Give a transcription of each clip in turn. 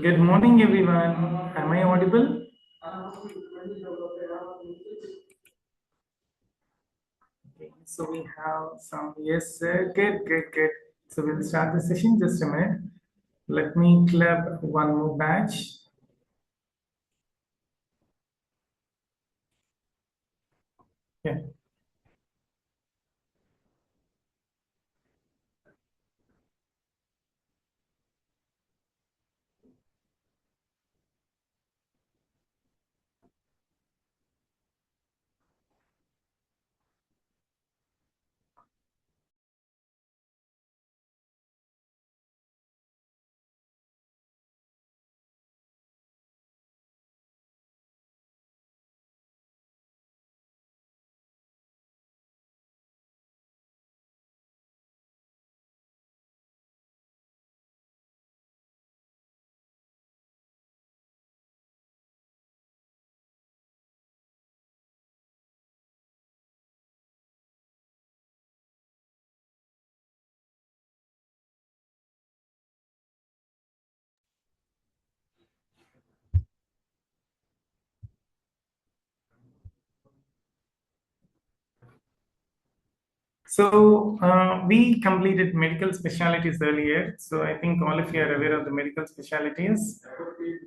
Good morning, everyone. Am I audible? Okay, so we have some, yes, sir. Good. So we'll start the session. Just a minute. Let me clap one more batch. Yeah. So we completed medical specialties earlier. So I think all of you are aware of the medical specialties.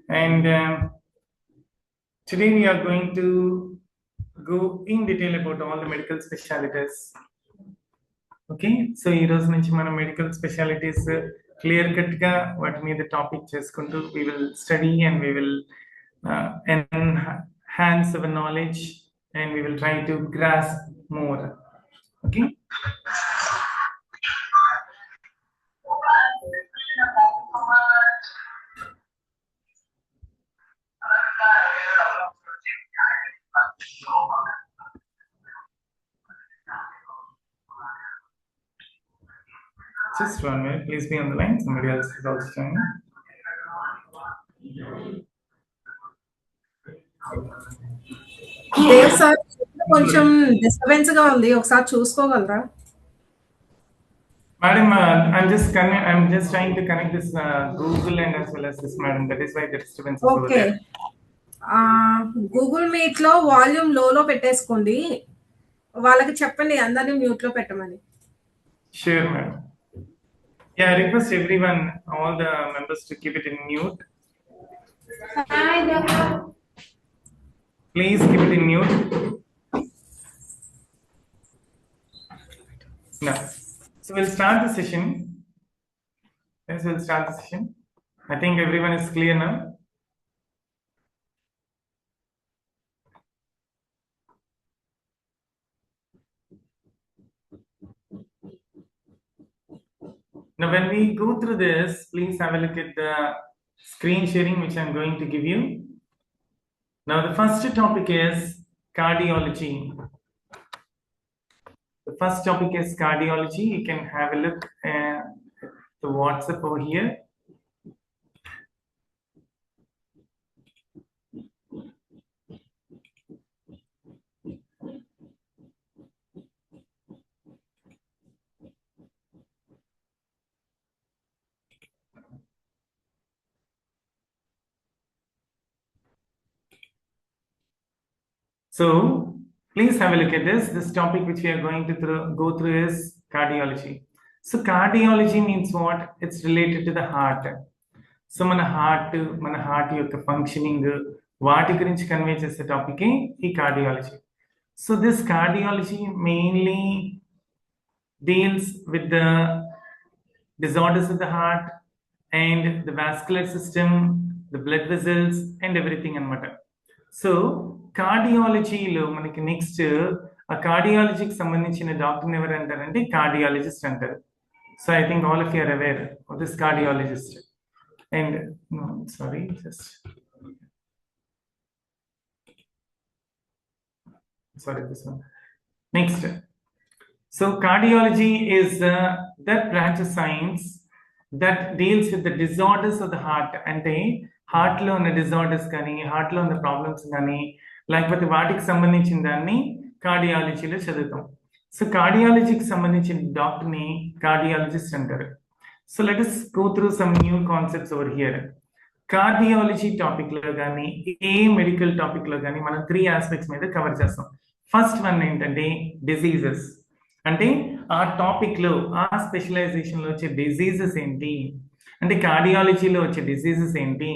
And today we are going to go in detail about all the medical specialties. Okay so ఈ రోజు నుంచి మనం medical specialities clear cut గా వాటి మీద topic చేసుకుంటూ we will study and we will enhance our knowledge and we will try to grasp more okay Just 1 minute, please be on the line. Somebody else is also joining. Dev sir కొంచెం disturbance గా ఉంది, ఒకసారి చూసుకోగలరా? Madam, I'm just trying to connect this Google and as well as this, madam. That is why the disturbance is over there. Google meet లో volume లో పెట్టేసుకోండి, వాళ్ళకి చెప్పండి అందరినీ మ్యూట్ లో పెట్టమని. Sure, madam. Yeah, I request everyone, all the members, to keep it in mute. Please keep it in mute. Now, so we'll start the session. Yes, we'll start the session. I think everyone is clear now. Now, when we go through this, please have a look at the screen sharing which I'm going to give you. Now, the first topic is cardiology. The first topic is cardiology. You can have a look at the WhatsApp over here. So please have a look at this. This topic which we are going to go through is cardiology. So cardiology means what? It's related to the heart. So మన heart యొక్క functioning వాటి గురించి convey చేసే topic ఈ cardiology. So this cardiology mainly deals with the disorders of the heart and the vascular system, the blood vessels and everything anamata. So కార్డియాలజీలో మనకి next ఆ కార్డియాలజీకి సంబంధించిన doctor ఎవరు అంటారంటే కార్డియాలజిస్ట్ అంటారు. So I think all of you are aware of this cardiologist. And sorry, just sorry, this one. Next. So cardiology is that branch of science that deals with the disorders of the heart. అంటే heart లో ఉన్న disorders కానీ heart లో ఉన్న problems కానీ లేకపోతే వాటికి సంబంధించిన దాన్ని కార్డియాలజీలో చదువుతాం. సో కార్డియాలజీకి సంబంధించిన డాక్టర్ని కార్డియాలజిస్ట్ అంటారు. So let us go through some new concepts over here. Cardiology topic లో కానీ ఏ మెడికల్ టాపిక్ లో కానీ మనం 3 ఆస్పెక్ట్స్ మీద కవర్ చేస్తాం. ఫస్ట్ వన్ ఏంటంటే డిసీజెస్, అంటే ఆ టాపిక్ లో ఆ స్పెషలైజేషన్ లో వచ్చే డిసీజెస్ ఏంటి, అంటే కార్డియాలజీలో వచ్చే డిసీజెస్ ఏంటి,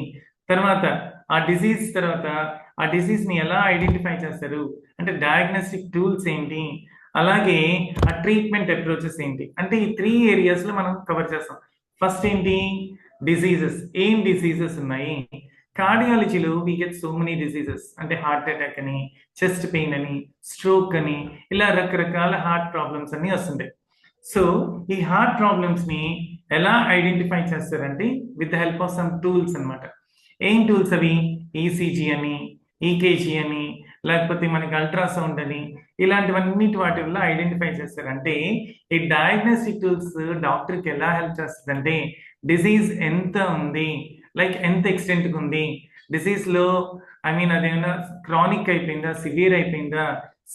తర్వాత ఆ డిసీజ్ ని ఎలా ఐడెంటిఫై చేస్తారు, అంటే డయాగ్నోస్టిక్ టూల్స్ ఏంటి, అలాగే ఆ ట్రీట్మెంట్ అప్రోచెస్ ఏంటి, అంటే ఈ 3 ఏరియాస్ లో మనం కవర్ చేస్తాం. ఫస్ట్ ఏంటి డిసీజెస్, ఏం డిసీజెస్ ఉన్నాయి. కార్డియాలజీలో we get so many diseases, అంటే హార్ట్ అటాక్ అని, చెస్ట్ పెయిన్ అని, స్ట్రోక్ అని, ఇలా రకరకాల హార్ట్ ప్రాబ్లమ్స్ అన్ని వస్తుంటాయి. సో ఈ హార్ట్ ప్రాబ్లమ్స్ ని ఎలా ఐడెంటిఫై చేస్తారంటే with the help of some tools అన్నమాట. ఏం టూల్స్ అవి? ఈసీజీ అని, ఈకేజీ అని, లేకపోతే మనకి అల్ట్రాసౌండ్ అని, ఇలాంటివన్నిటి వాటి వల్ల ఐడెంటిఫై చేస్తారు. అంటే ఈ డయాగ్నోస్టిక్ టూల్స్ డాక్టర్కి ఎలా హెల్ప్ చేస్తుందంటే డిసీజ్ ఎంత ఉంది, లైక్ ఎంత ఎక్స్టెంట్ ఉంది, డిసీజ్ లో అదేమైనా క్రానిక్ అయిపోయిందా,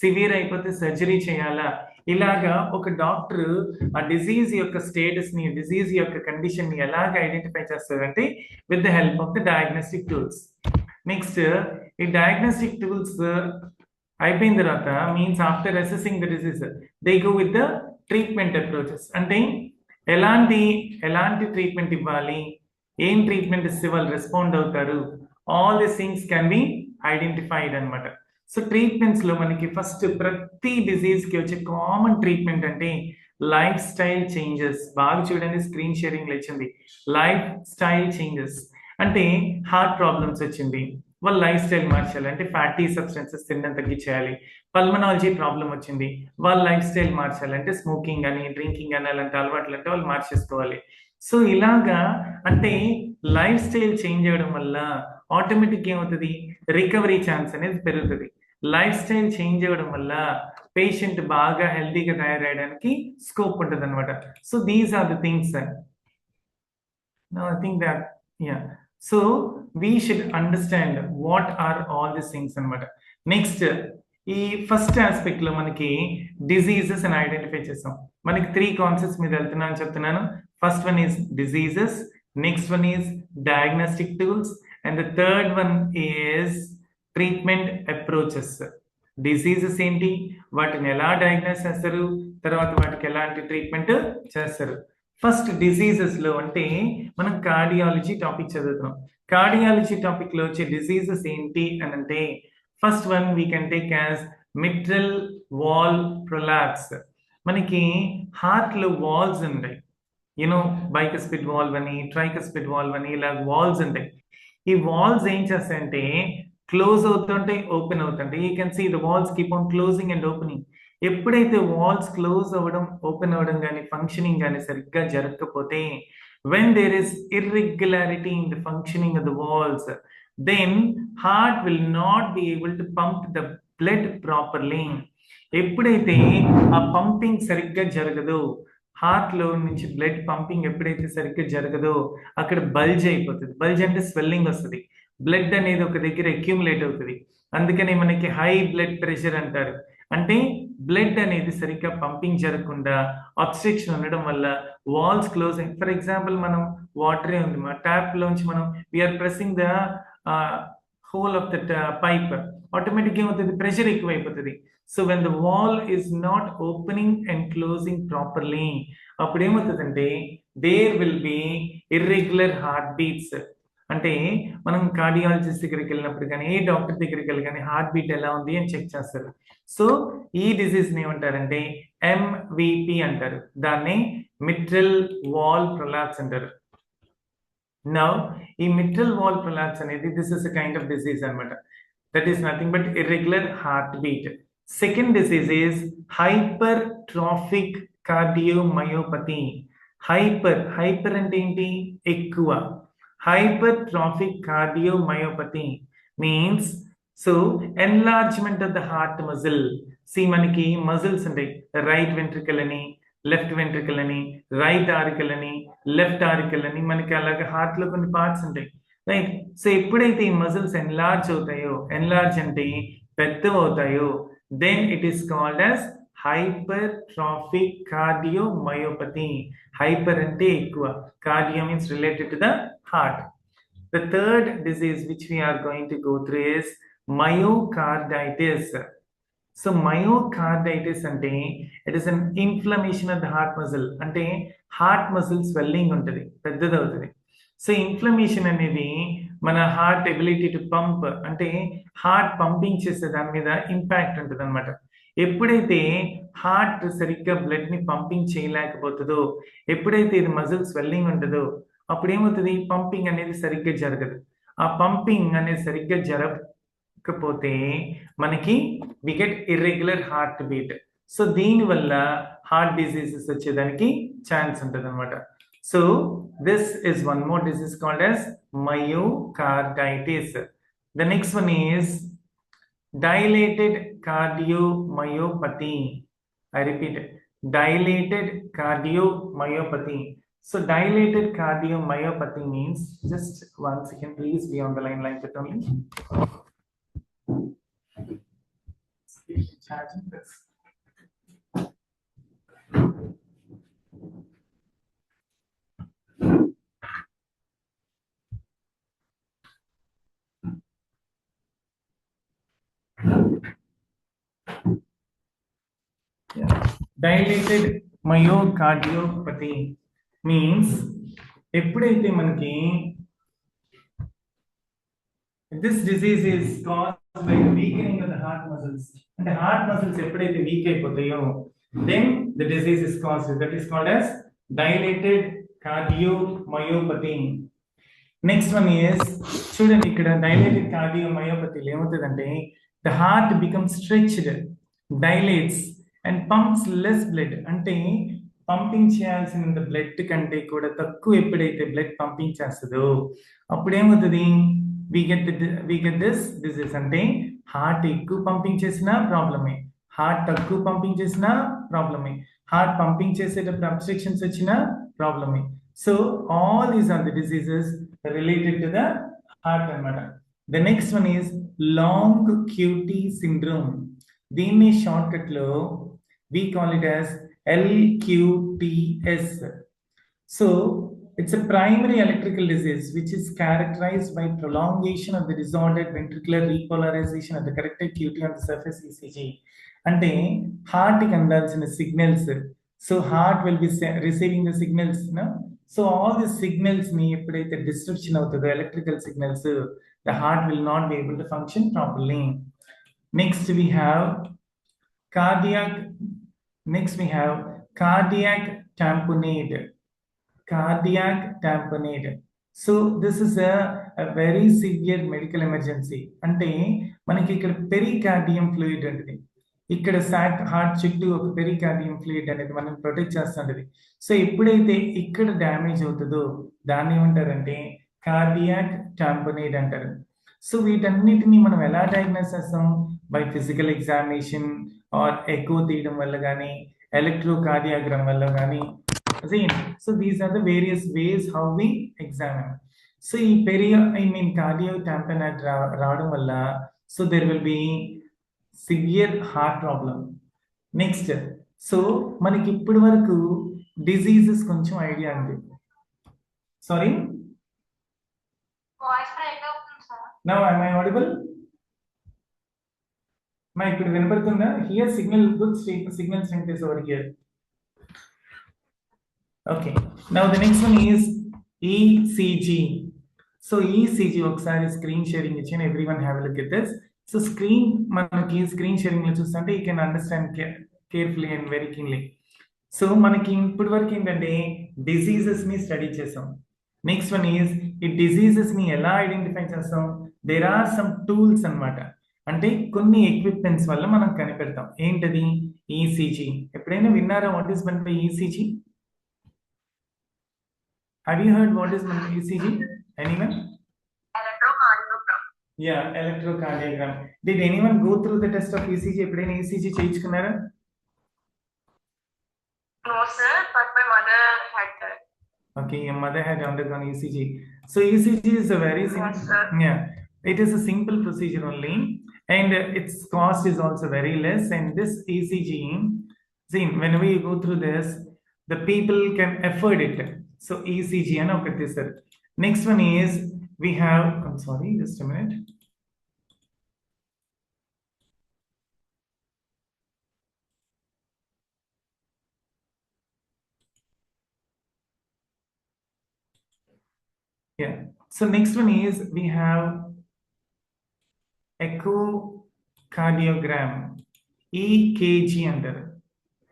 సివియర్ అయిపోతే సర్జరీ చేయాలా, ఇలాగా ఒక డాక్టర్ ఆ డిసీజ్ యొక్క స్టేటస్ ని, డిసీజ్ యొక్క కండిషన్ ని ఎలాగ ఐడెంటిఫై చేస్తారంటే with the help of the diagnostic tools. Next ఈ డయాగ్నోస్టిక్ టూల్స్ అయిపోయిన తర్వాత means after assessing the disease they go with the treatment approaches, అంటే ఎలాంటి ట్రీట్మెంట్ ఇవ్వాలి, ఏం ట్రీట్మెంట్ ఇస్తే వాళ్ళు రెస్పాండ్ అవుతారు, all this things can be identified అనమాట. సో ట్రీట్మెంట్స్ లో మనకి ఫస్ట్ ప్రతి డిసీజ్ కి వచ్చే కామన్ ట్రీట్మెంట్ అంటే లైఫ్ స్టైల్ చేంజెస్. బాగా చూడండి, స్క్రీన్ షేరింగ్ వచ్చింది. లైఫ్ స్టైల్ చేంజెస్ అంటే హార్ట్ ప్రాబ్లమ్స్ వచ్చింది, వాళ్ళ లైఫ్ స్టైల్ మార్చాలి, అంటే ఫ్యాటీ సబ్స్టెన్సెస్ తినడం తగ్గించేయాలి. పల్మనాలజీ ప్రాబ్లం వచ్చింది, వాళ్ళ లైఫ్ స్టైల్ మార్చాలి, అంటే స్మోకింగ్ అని, డ్రింకింగ్ అని, అలాంటి అలవాట్లు అంటే వాళ్ళు మార్చేసుకోవాలి. సో ఇలాగా అంటే లైఫ్ స్టైల్ చేంజ్ అవ్వడం వల్ల ఆటోమేటిక్ ఏమవుతుంది, రికవరీ ఛాన్స్ అనేది పెరుగుతుంది. లైఫ్ స్టైల్ చేంజ్ అవ్వడం వల్ల పేషెంట్ బాగా హెల్తీగా తయారయ్యడానికి స్కోప్ ఉంటుంది అనమాట. So these are the things. Now I think that, yeah. So we should understand what are all these things అనమాట. నెక్స్ట్ ఈ ఫస్ట్ ఆస్పెక్ట్ లో మనకి డిసీజెస్ అని ఐడెంటిఫై చేస్తాం. మనకి 3 కాన్సెప్ట్స్ మీద వెళ్తున్నాను చెప్తున్నాను. First one is diseases, next one is diagnostic tools, and the third one is treatment approaches. Diseases ఏంటి, వాటిని ఎలా డయాగ్నోస్ చేస్తారు, తర్వాత వాటికి ఎలాంటి ట్రీట్మెంట్ చేస్తారు. ఫస్ట్ డిసీజెస్ లో అంటే మనం కార్డియాలజీ టాపిక్ చదువుతున్నాం. కార్డియాలజీ టాపిక్ లో వచ్చే డిసీజెస్ ఏంటి అని అంటే first one we can take as mitral valve prolapse. మనకి హార్ట్ లో వాల్స్ ఉంటాయి, యూనో బైకస్పిడ్ వాల్వ్ అని, ట్రైకస్పిడ్ వాల్వ్ అని, ఇలా వాల్స్ ఉంటాయి. ఈ వాల్స్ ఏం చేస్తాయంటే క్లోజ్ అవుతుంటాయి, ఓపెన్ అవుతుంటాయి. You can see the valves keep on closing and opening. ఎప్పుడైతే వాల్స్ క్లోజ్ అవ్వడం, ఓపెన్ అవ్వడం కానీ, ఫంక్షనింగ్ కానీ సరిగ్గా జరగకపోతే, when there is irregularity in the functioning of the walls, then heart will not be able to pump the blood properly. ఎప్పుడైతే ఆ pumping సరిగ్గా జరగదో, హార్ట్ లో నుంచి బ్లడ్ పంపింగ్ ఎప్పుడైతే సరిగ్గా జరగదో అక్కడ బల్జ్ అయిపోతుంది. బల్జ్ అంటే స్వెల్లింగ్ వస్తుంది, బ్లడ్ అనేది ఒక దగ్గర అక్యూములేట్ అవుతుంది. అందుకని మనకి హై బ్లడ్ ప్రెషర్ అంటారు. అంటే బ్లడ్ అనేది సరిగ్గా పంపింగ్ జరగకుండా అబ్స్ట్రక్షన్ ఉండడం వల్ల వాల్స్ క్లోజ్ అయ్యి, ఫర్ ఎగ్జాంపుల్ మనం వాటరే ఉంది, మా ట్యాప్ లోంచి మనం we're pressing the hole of that pipe, automatic ఏమవుతుంది, ప్రెషర్ ఎక్కువైపోతుంది. So when the valve is not opening and closing properly, అప్పుడు ఏమవుతుందంటే there will be irregular heart beats. అంటే మనం కార్డియాలజిస్ట్ దగ్గరికి వెళ్ళినప్పుడు కానీ, ఏ డాక్టర్ దగ్గరికి వెళ్ళి కానీ హార్ట్ బీట్ ఎలా ఉంది అని చెక్ చేస్తారు. సో ఈ డిసీజ్ ని ఏమంటారంటే ఎంవిపి అంటారు, దాన్ని మిట్రల్ వాల్ ప్రొలాప్స్ అంటారు. నౌ ఈ మిట్రల్ వాల్ ప్రొలాప్స్ అనేది this is a kind of disease అనమాట. That is nothing but irregular heart beat. Second disease is hypertrophic cardiomyopathy. Hyper అంటే ఏంటి, ఎక్కువ. Hypertrophic cardiomyopathy means so enlargement of the heart muscle. See మనకి muscles ఉంటాయి, right ventricle అని, left ventricle అని, right ఆరికల్ అని, left ఆరికల్ అని, మనకి అలాగే హార్ట్ లో కొన్ని పార్ట్స్ ఉంటాయి, రైట్. సో ఎప్పుడైతే ఈ మజిల్స్ ఎన్లార్జ్ అవుతాయో, ఎన్లార్జ్ అంటే పెద్దవవుతాయో, then it is called as hypertrophic cardiomyopathy. Hyper అంటే ఎక్కువ, cardio means related to the heart. The third disease which we are going to go through is myocarditis. So myocarditis ante it is an inflammation of the heart muscle. Ante heart muscle swelling untadi, peddadavutadi. So inflammation అనేది మన heart ability to pump, అంటే heart pumping చేసే దాని మీద impact ఉంటుంది అనమాట. ఎప్పుడైతే heart సరిగ్గా బ్లడ్ ని పంపింగ్ చేయలేకపోతుందో, ఎప్పుడైతే ఇది మజిల్ స్వెల్లింగ్ ఉంటుందో, అప్పుడు ఏమవుతుంది, పంపింగ్ అనేది సరిగ్గా జరగదు. ఆ పంపింగ్ అనేది సరిగ్గా జరగకపోతే మనకి we get irregular heart beat. So దీనివల్ల హార్ట్ డిసీజెస్ వచ్చేదానికి ఛాన్స్ ఉంటుంది అనమాట. So this is one more disease called as myocarditis. The next one is dilated cardiomyopathy. I repeat, dilated cardiomyopathy. So dilated cardiomyopathy means, just 1 second please, be on the line like that only. Charging this. Dilated myocardiopathy means ఎప్పుడైతే మనకి this disease is caused by the weakening of the heart muscles. అంటే heart muscles ఎప్పుడైతే weak అయిపోతాయో then the disease is caused, that is called as dilated cardiomyopathy. Next one is, చూడండి ఇక్కడ dilated కార్డియోమయోపతిలో ఏమవుతుందంటే the heart becomes stretched, dilates and pumps less blood. అంటే pumping చేయాల్సిన blood కంటే కూడా తక్కువ ఎప్పుడైతే బ్లడ్ పంపింగ్ చేస్తుందో అప్పుడు ఏమవుతుంది, వి గెట్ దిస్ డిసీజ్. అంటే హార్ట్ ఎక్కువ పంపింగ్ చేసినా ప్రాబ్లమే, హార్ట్ తక్కువ పంపింగ్ చేసినా ప్రాబ్లమే, హార్ట్ పంపింగ్ చేసేటప్పుడు అబ్స్ట్రక్షన్స్ వచ్చినా ప్రాబ్లమే. So all these are the diseases related to the heart అన్నమాట. The next one is long QT syndrome. దీన్ని షార్ట్ కట్ లో we call it as LQTS. So it's a primary electrical disease which is characterized by prolongation of the disordered ventricular repolarization of the corrected QT on the surface ECG. అంటే heart కి అందాల్సిన signals, so heart will be receiving the signals, so all the signals ని ఎప్పుడైతే disruption అవుతుందో electrical signals, the heart will not be able to function properly. Next we have cardiac tamponade. Cardiac tamponade. So this is a very severe medical emergency. అంటే మనకి ఇక్కడ pericardium fluid అనేది, ఇక్కడ heart చుట్టూ ఒక పెరికార్డియం ఫ్లూయిడ్ అనేది మనం protect చేస్తుంటది. So ఎప్పుడైతే ఇక్కడ డ్యామేజ్ అవుతుందో దాన్ని ఏమంటారంటే కార్డియాక్ టాంపనేడ్ అంటారు. సో వీటన్నిటిని మనం ఎలా డయాగ్నోస్ చేస్తాం, by physical examination or echo తీయడం వల్ల కానీ, ఎలక్ట్రోకార్డియోగ్రామ్ వల్ల కానీ. So these are the various ways how we examine. So ఈ కార్డియో టాంపనేడ్ రావడం వల్ల so there will be severe heart problem. Next, so మనకి ఇప్పటి వరకు డిసీజెస్ కొంచెం ఐడియా ఉంది. Sorry, now am I audible? మా ఇప్పుడు వినపడుతుందా? Here signal, good signal strength is over here. Okay, now the next one is ECG. So ECG ఒకసారి screen sharing ఇచ్చాను, everyone have a look at this. So మనకి screen sharing లో చూస్తుంటే you can understand carefully and very keenly. So మనకి ఇప్పటి వరకు ఏంటంటే diseases ని స్టడీ చేసాం. నెక్స్ట్ వన్ ఈజ్ ఈ డిసీజెస్ ని ఎలా ఐడెంటిఫై చేస్తాం, దేర్ ఆర్ సమ్ టూల్స్ అన్నమాట. అంటే కొన్ని ఎక్విప్మెంట్స్ వల్ల మనం కనిపెడతాం. ఏంటది? ECG. ఎప్పుడైనా విన్నారా what is meant by ECG? Have you heard what is meant by ECG? Anyone? Electrocardiogram. Yeah, electrocardiogram. Did anyone go through the test of ECG? ఎప్పుడైనా ECG చేయించుకున్నారా? No sir, but my mother had that. Okay, your mother had undergone ECG. So ECG is a very simple. Yes, sir. Yeah, it is a simple procedure only, and its cost is also very less. And this ECG, see, whenever you go through this, the people can afford it. So ECG and okay, sir. Next one is we have, I'm sorry, just a minute. Yeah. So next one is we have echocardiogram, EKG under.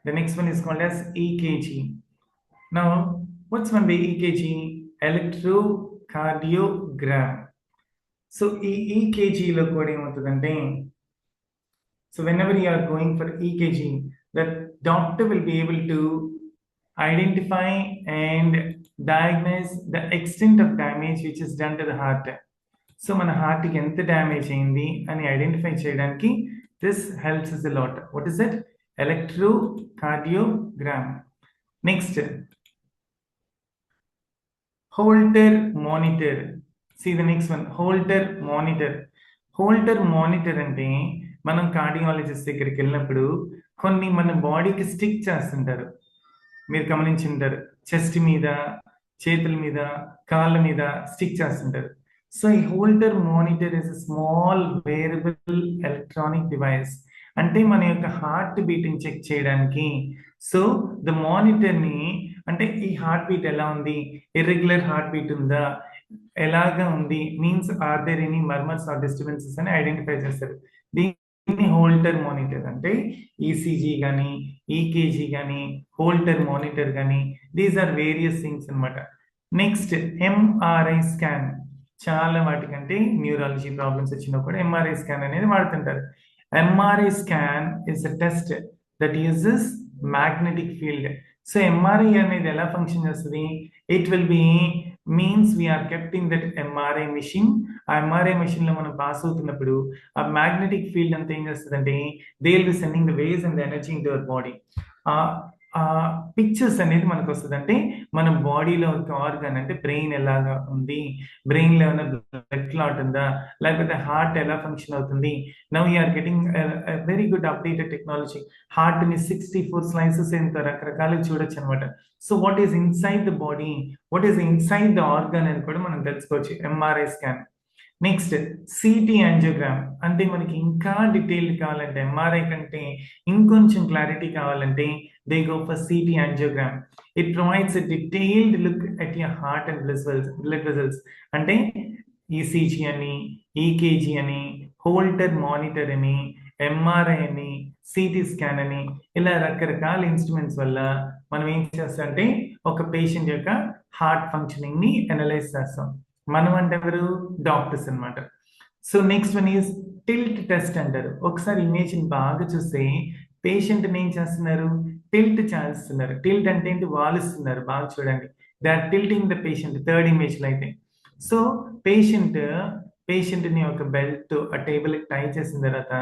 The next one is called as EKG. Now, what's one the EKG? Electrocardiogram. So EKG lo kuda emuntadante. So whenever you are going for EKG, the doctor will be able to identify and diagnose the extent of damage which is done to the heart. So మన heart కి ఎంత damage అయింది అని identify చేయడానికి this helps us a lot. What is it? Electrocardiogram. Next, Holter monitor. See the next one, Holter monitor. Holter monitor అంటే మనం cardiologist దగ్గరికి వెళ్ళినప్పుడు కొన్ని మన బాడీకి స్టిక్ చేస్తుంటారు, మీరు గమనించుంటారు. చెస్ట్ మీద, చేతుల మీద, కాళ్ళ మీద స్టిక్ చేస్తుంటారు. సో ఈ holder monitor is small variable electronic device. అంటే మన యొక్క హార్ట్ బీట్ని చెక్ చేయడానికి. సో ద మానిటర్ ని అంటే ఈ హార్ట్ బీట్ ఎలా ఉంది, ఇర్రెగ్యులర్ హార్ట్ బీట్ ఉందా, ఎలాగా ఉంది, means are there any murmurs or disturbances అని ఐడెంటిఫై చేస్తారు. దీన్ని హోల్డర్ మానిటర్ అంటే ఈసీజీ కానీ, ఈకేజీ కానీ, హోల్డర్ మానిటర్ కానీ, దీస్ ఆర్ వేరియస్ థింగ్స్ అనమాట. Next MRI scan. చాలా వాటికంటే న్యూరాలజీ ప్రాబ్లమ్స్ వచ్చినా కూడా ఎంఆర్ఐ స్కాన్ అనేది వాడుతుంటారు. MRI scan is a test that uses magnetic field. So MRI అనేది ఎలా ఫంక్షన్ చేస్తుంది? It will be means we're kept in that MRI machine. ఆ ఎంఆర్ఐ మిషన్ లో మనం పాస్ అవుతున్నప్పుడు ఆ మ్యాగ్నెటిక్ ఫీల్డ్ అంతా ఏం చేస్తుందంటే they will be sending the waves and the energy in to our body. ఆ పిక్చర్స్ అనేది మనకు వస్తుంది. అంటే మన బాడీలో ఒక ఆర్గాన్ అంటే బ్రెయిన్ ఎలాగా ఉంది, బ్రెయిన్ లో ఏమైనా బ్లడ్ క్లాట్ ఉందా, లేకపోతే హార్ట్ ఎలా ఫంక్షన్ అవుతుంది. Now you're getting very good updated technology. Heart ని 64 స్లైసెస్ ఎంత రకరకాలుగా చూడొచ్చు అనమాట. So what is inside the body, what is inside the organ అని కూడా మనం తెలుసుకోవచ్చు MRI scan. Next CT angiogram. అంటే మనకి ఇంకా డీటెయిల్ కావాలంటే, ఎంఆర్ఐ కంటే ఇంకొంచెం క్లారిటీ కావాలంటే they go for CT angiogram. It provides a detailed look at your heart and blood vessels. అంటే ECG అని, EKG అని, హోల్టర్ మానిటర్ అని, ఎంఆర్ఐ అని, సిటీ స్కాన్ అని, ఇలా రకరకాల ఇన్స్ట్రుమెంట్స్ వల్ల మనం ఏం చేస్తాం అంటే ఒక పేషెంట్ యొక్క హార్ట్ ఫంక్షనింగ్ ని అనలైజ్ చేస్తాం. మనం అంటే ఎవరు? డాక్టర్స్ అనమాట. So next one is tilt test అంటారు. ఒకసారి ఇమేజ్ బాగా చూస్తే పేషెంట్ ఏం చేస్తున్నారు? టిల్ట్ చేస్తున్నారు. టిల్ట్ అంటే ఏంటి? వాలుస్తున్నారు. బాగా చూడండి, they are tilting the patient. Third image లో అయితే సో పేషెంట్ ని ఒక బెల్ట్ ఆ టేబుల్ టై చేసిన తర్వాత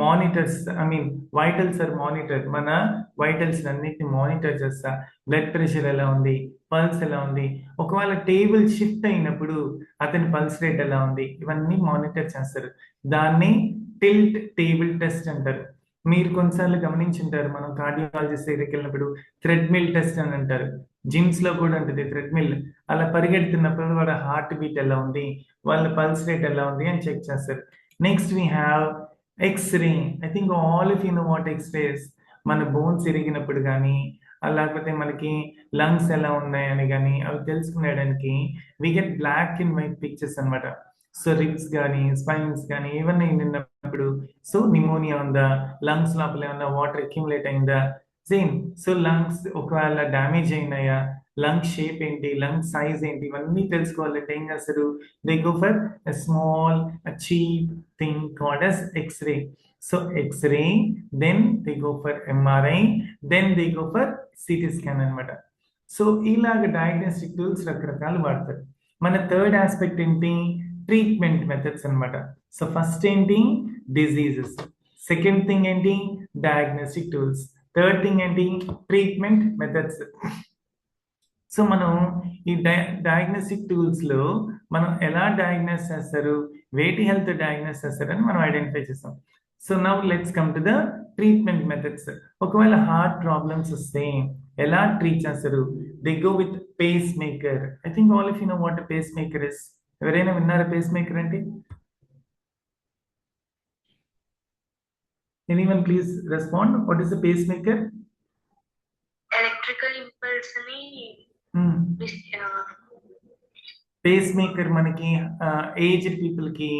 monitors, I mean vitals are monitor. మన వైటల్స్ అన్నిటిని మానిటర్ చేస్తా. బ్లడ్ ప్రెషర్ ఎలా ఉంది, పల్స్ ఎలా ఉంది, ఒకవేళ టేబుల్ షిఫ్ట్ అయినప్పుడు అతని పల్స్ రేట్ ఎలా ఉంది, ఇవన్నీ మానిటర్ చేస్తారు. దాన్ని టిల్ట్ టేబుల్ టెస్ట్ అంటారు. మీరు కొన్నిసార్లు గమనించుంటారు, మనం కార్డియాలజిస్ట్ దగ్గరికి వెళ్ళినప్పుడు థ్రెడ్మిల్ టెస్ట్ అని అంటారు. జిమ్స్ లో కూడా ఉంటుంది థ్రెడ్మిల్. అలా పరిగెడుతున్నప్పుడు వాళ్ళ హార్ట్ బీట్ ఎలా ఉంది, వాళ్ళ పల్స్ రేట్ ఎలా ఉంది అని చెక్ చేస్తారు. Next we have X-ray. I think all of you know what X-rays. మన బోన్స్ ఇరిగినప్పుడు కానీ, లేకపోతే మనకి లంగ్స్ ఎలా ఉన్నాయని కానీ అవి తెలుసుకునేడానికి we get black and white pictures అనమాట. సో రిబ్స్ కానీ, స్పైన్స్ కానీ ఏమన్నా నిన్నప్పుడు, సో నిమోనియా ఉందా, లంగ్స్ లోపల ఏమన్నా వాటర్ అక్యుములేట్ అయిందా, సేమ్. సో లంగ్స్ ఒకవేళ డ్యామేజ్ అయినాయా, లంగ్ షేప్ ఏంటి, లంగ్ సైజ్ ఏంటి, ఇవన్నీ తెలుసుకోవాలంటే ఏం చేస్తారు? They go for a small cheap thing called as X-ray. So X-ray, then they go for MRI, then they go for CT scan అనమాట. So ఇలాగ డయాగ్నోస్టిక్ టూల్స్ రకరకాలు వాడతారు. మన థర్డ్ ఆస్పెక్ట్ ఏంటి? ట్రీట్మెంట్ మెథడ్స్ అనమాట. సో ఫస్ట్ ఏంటి? Diseases. Second thing ఏంటి? Diagnostic tools. Third thing ఏంటి? Treatment methods. సో మనం ఈ డయాగ్నోస్టిక్ టూల్స్ లో మనం ఎలా డయాగ్నోస్ చేస్తారు, వేటి హెల్త్ డయాగ్నోస్ చేస్తారని మనం ఐడెంటిఫై చేస్తాం. So now let's come to the treatment methods. ఒకవేళ హార్ట్ ప్రాబ్లమ్స్ వస్తే ఎలా ట్రీట్ చేస్తారు? They go with pacemaker. I think all of you know what pacemaker is, ఎవరైనా విన్నారా పేస్ మేకర్ అంటే? Anyone please respond. What is the pacemaker? Electrical impulse ని pacemaker మనకి aged people కి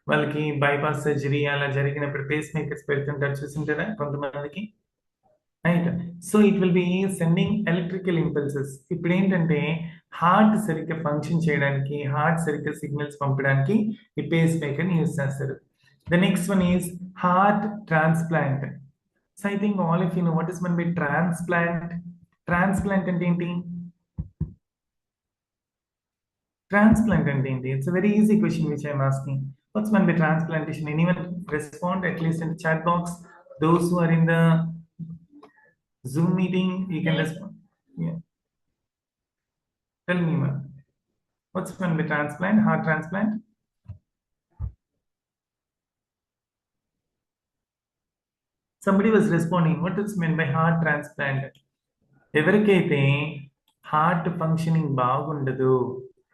వాళ్ళకి bypass surgery అలా జరిగినప్పుడు face makers పెడుతుంటారు, చూసింటారా కొంతమందికి? Right. So it will be sending electrical impulses. ఇప్పుడు ఏంటంటే హార్ట్ సరిగ్గా ఫంక్షన్ చేయడానికి, హార్ట్ సరిగ్గా సిగ్నల్స్ పంపడానికి ఈ పేస్ మేకర్ ని యూజ్ చేస్తారు. The next one is heart transplant. So I think all of you know what is mean by transplant. Transplant అంటే ఏంటి? Transplant and ఏంటి? It's a very easy question which I'm asking. What's meant by transplantation? Anyone respond at least in the chat box? Those who are in the Zoom meeting, you can respond. Yeah. Tell me, ma'am. What's meant by transplant? Heart transplant? Somebody was responding. What is meant by heart transplant? ఎవరికైతే heart functioning బాగుండదు,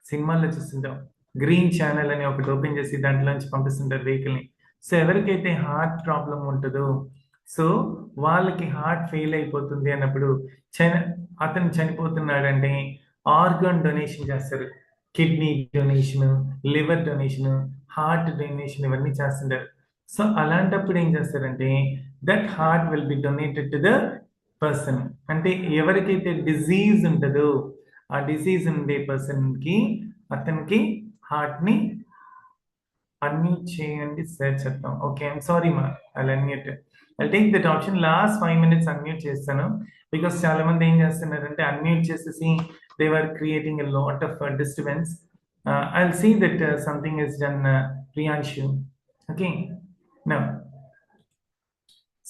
సినిమాల్లో చూస్తుంటాం, green channel అని ఒకటి open చేసి దాంట్లోంచి పంపిస్తుంటారు వెహికల్ని. సో ఎవరికైతే హార్ట్ ప్రాబ్లం ఉంటుందో, సో వాళ్ళకి హార్ట్ ఫెయిల్ అయిపోతుంది అన్నప్పుడు అతను చనిపోతున్నాడంటే ఆర్గాన్ డొనేషన్ చేస్తారు. Kidney donation, liver donation, heart donation ఇవన్నీ చేస్తుంటారు. సో అలాంటప్పుడు ఏం చేస్తారంటే that heart will be donated to the person. అంటే ఎవరికైతే డిజీజ్ ఉంటుందో ఆ డిసీజ్ ఉండే పర్సన్ కి అతనికి హార్ట్ ని అన్మ్యూట్ చేయండి సార్ చెప్తాం. ఓకే, ఐఎమ్ సారీ మా, I'll unmute. I'll take that option. Last 5 minutes unmute చేస్తాను. బికాస్ చాలా మంది ఏం చేస్తున్నారంటే అన్మ్యూట్ చేసేసి they are creating a lot of disturbance. I'll see that something is done, Priyanshu. Okay, now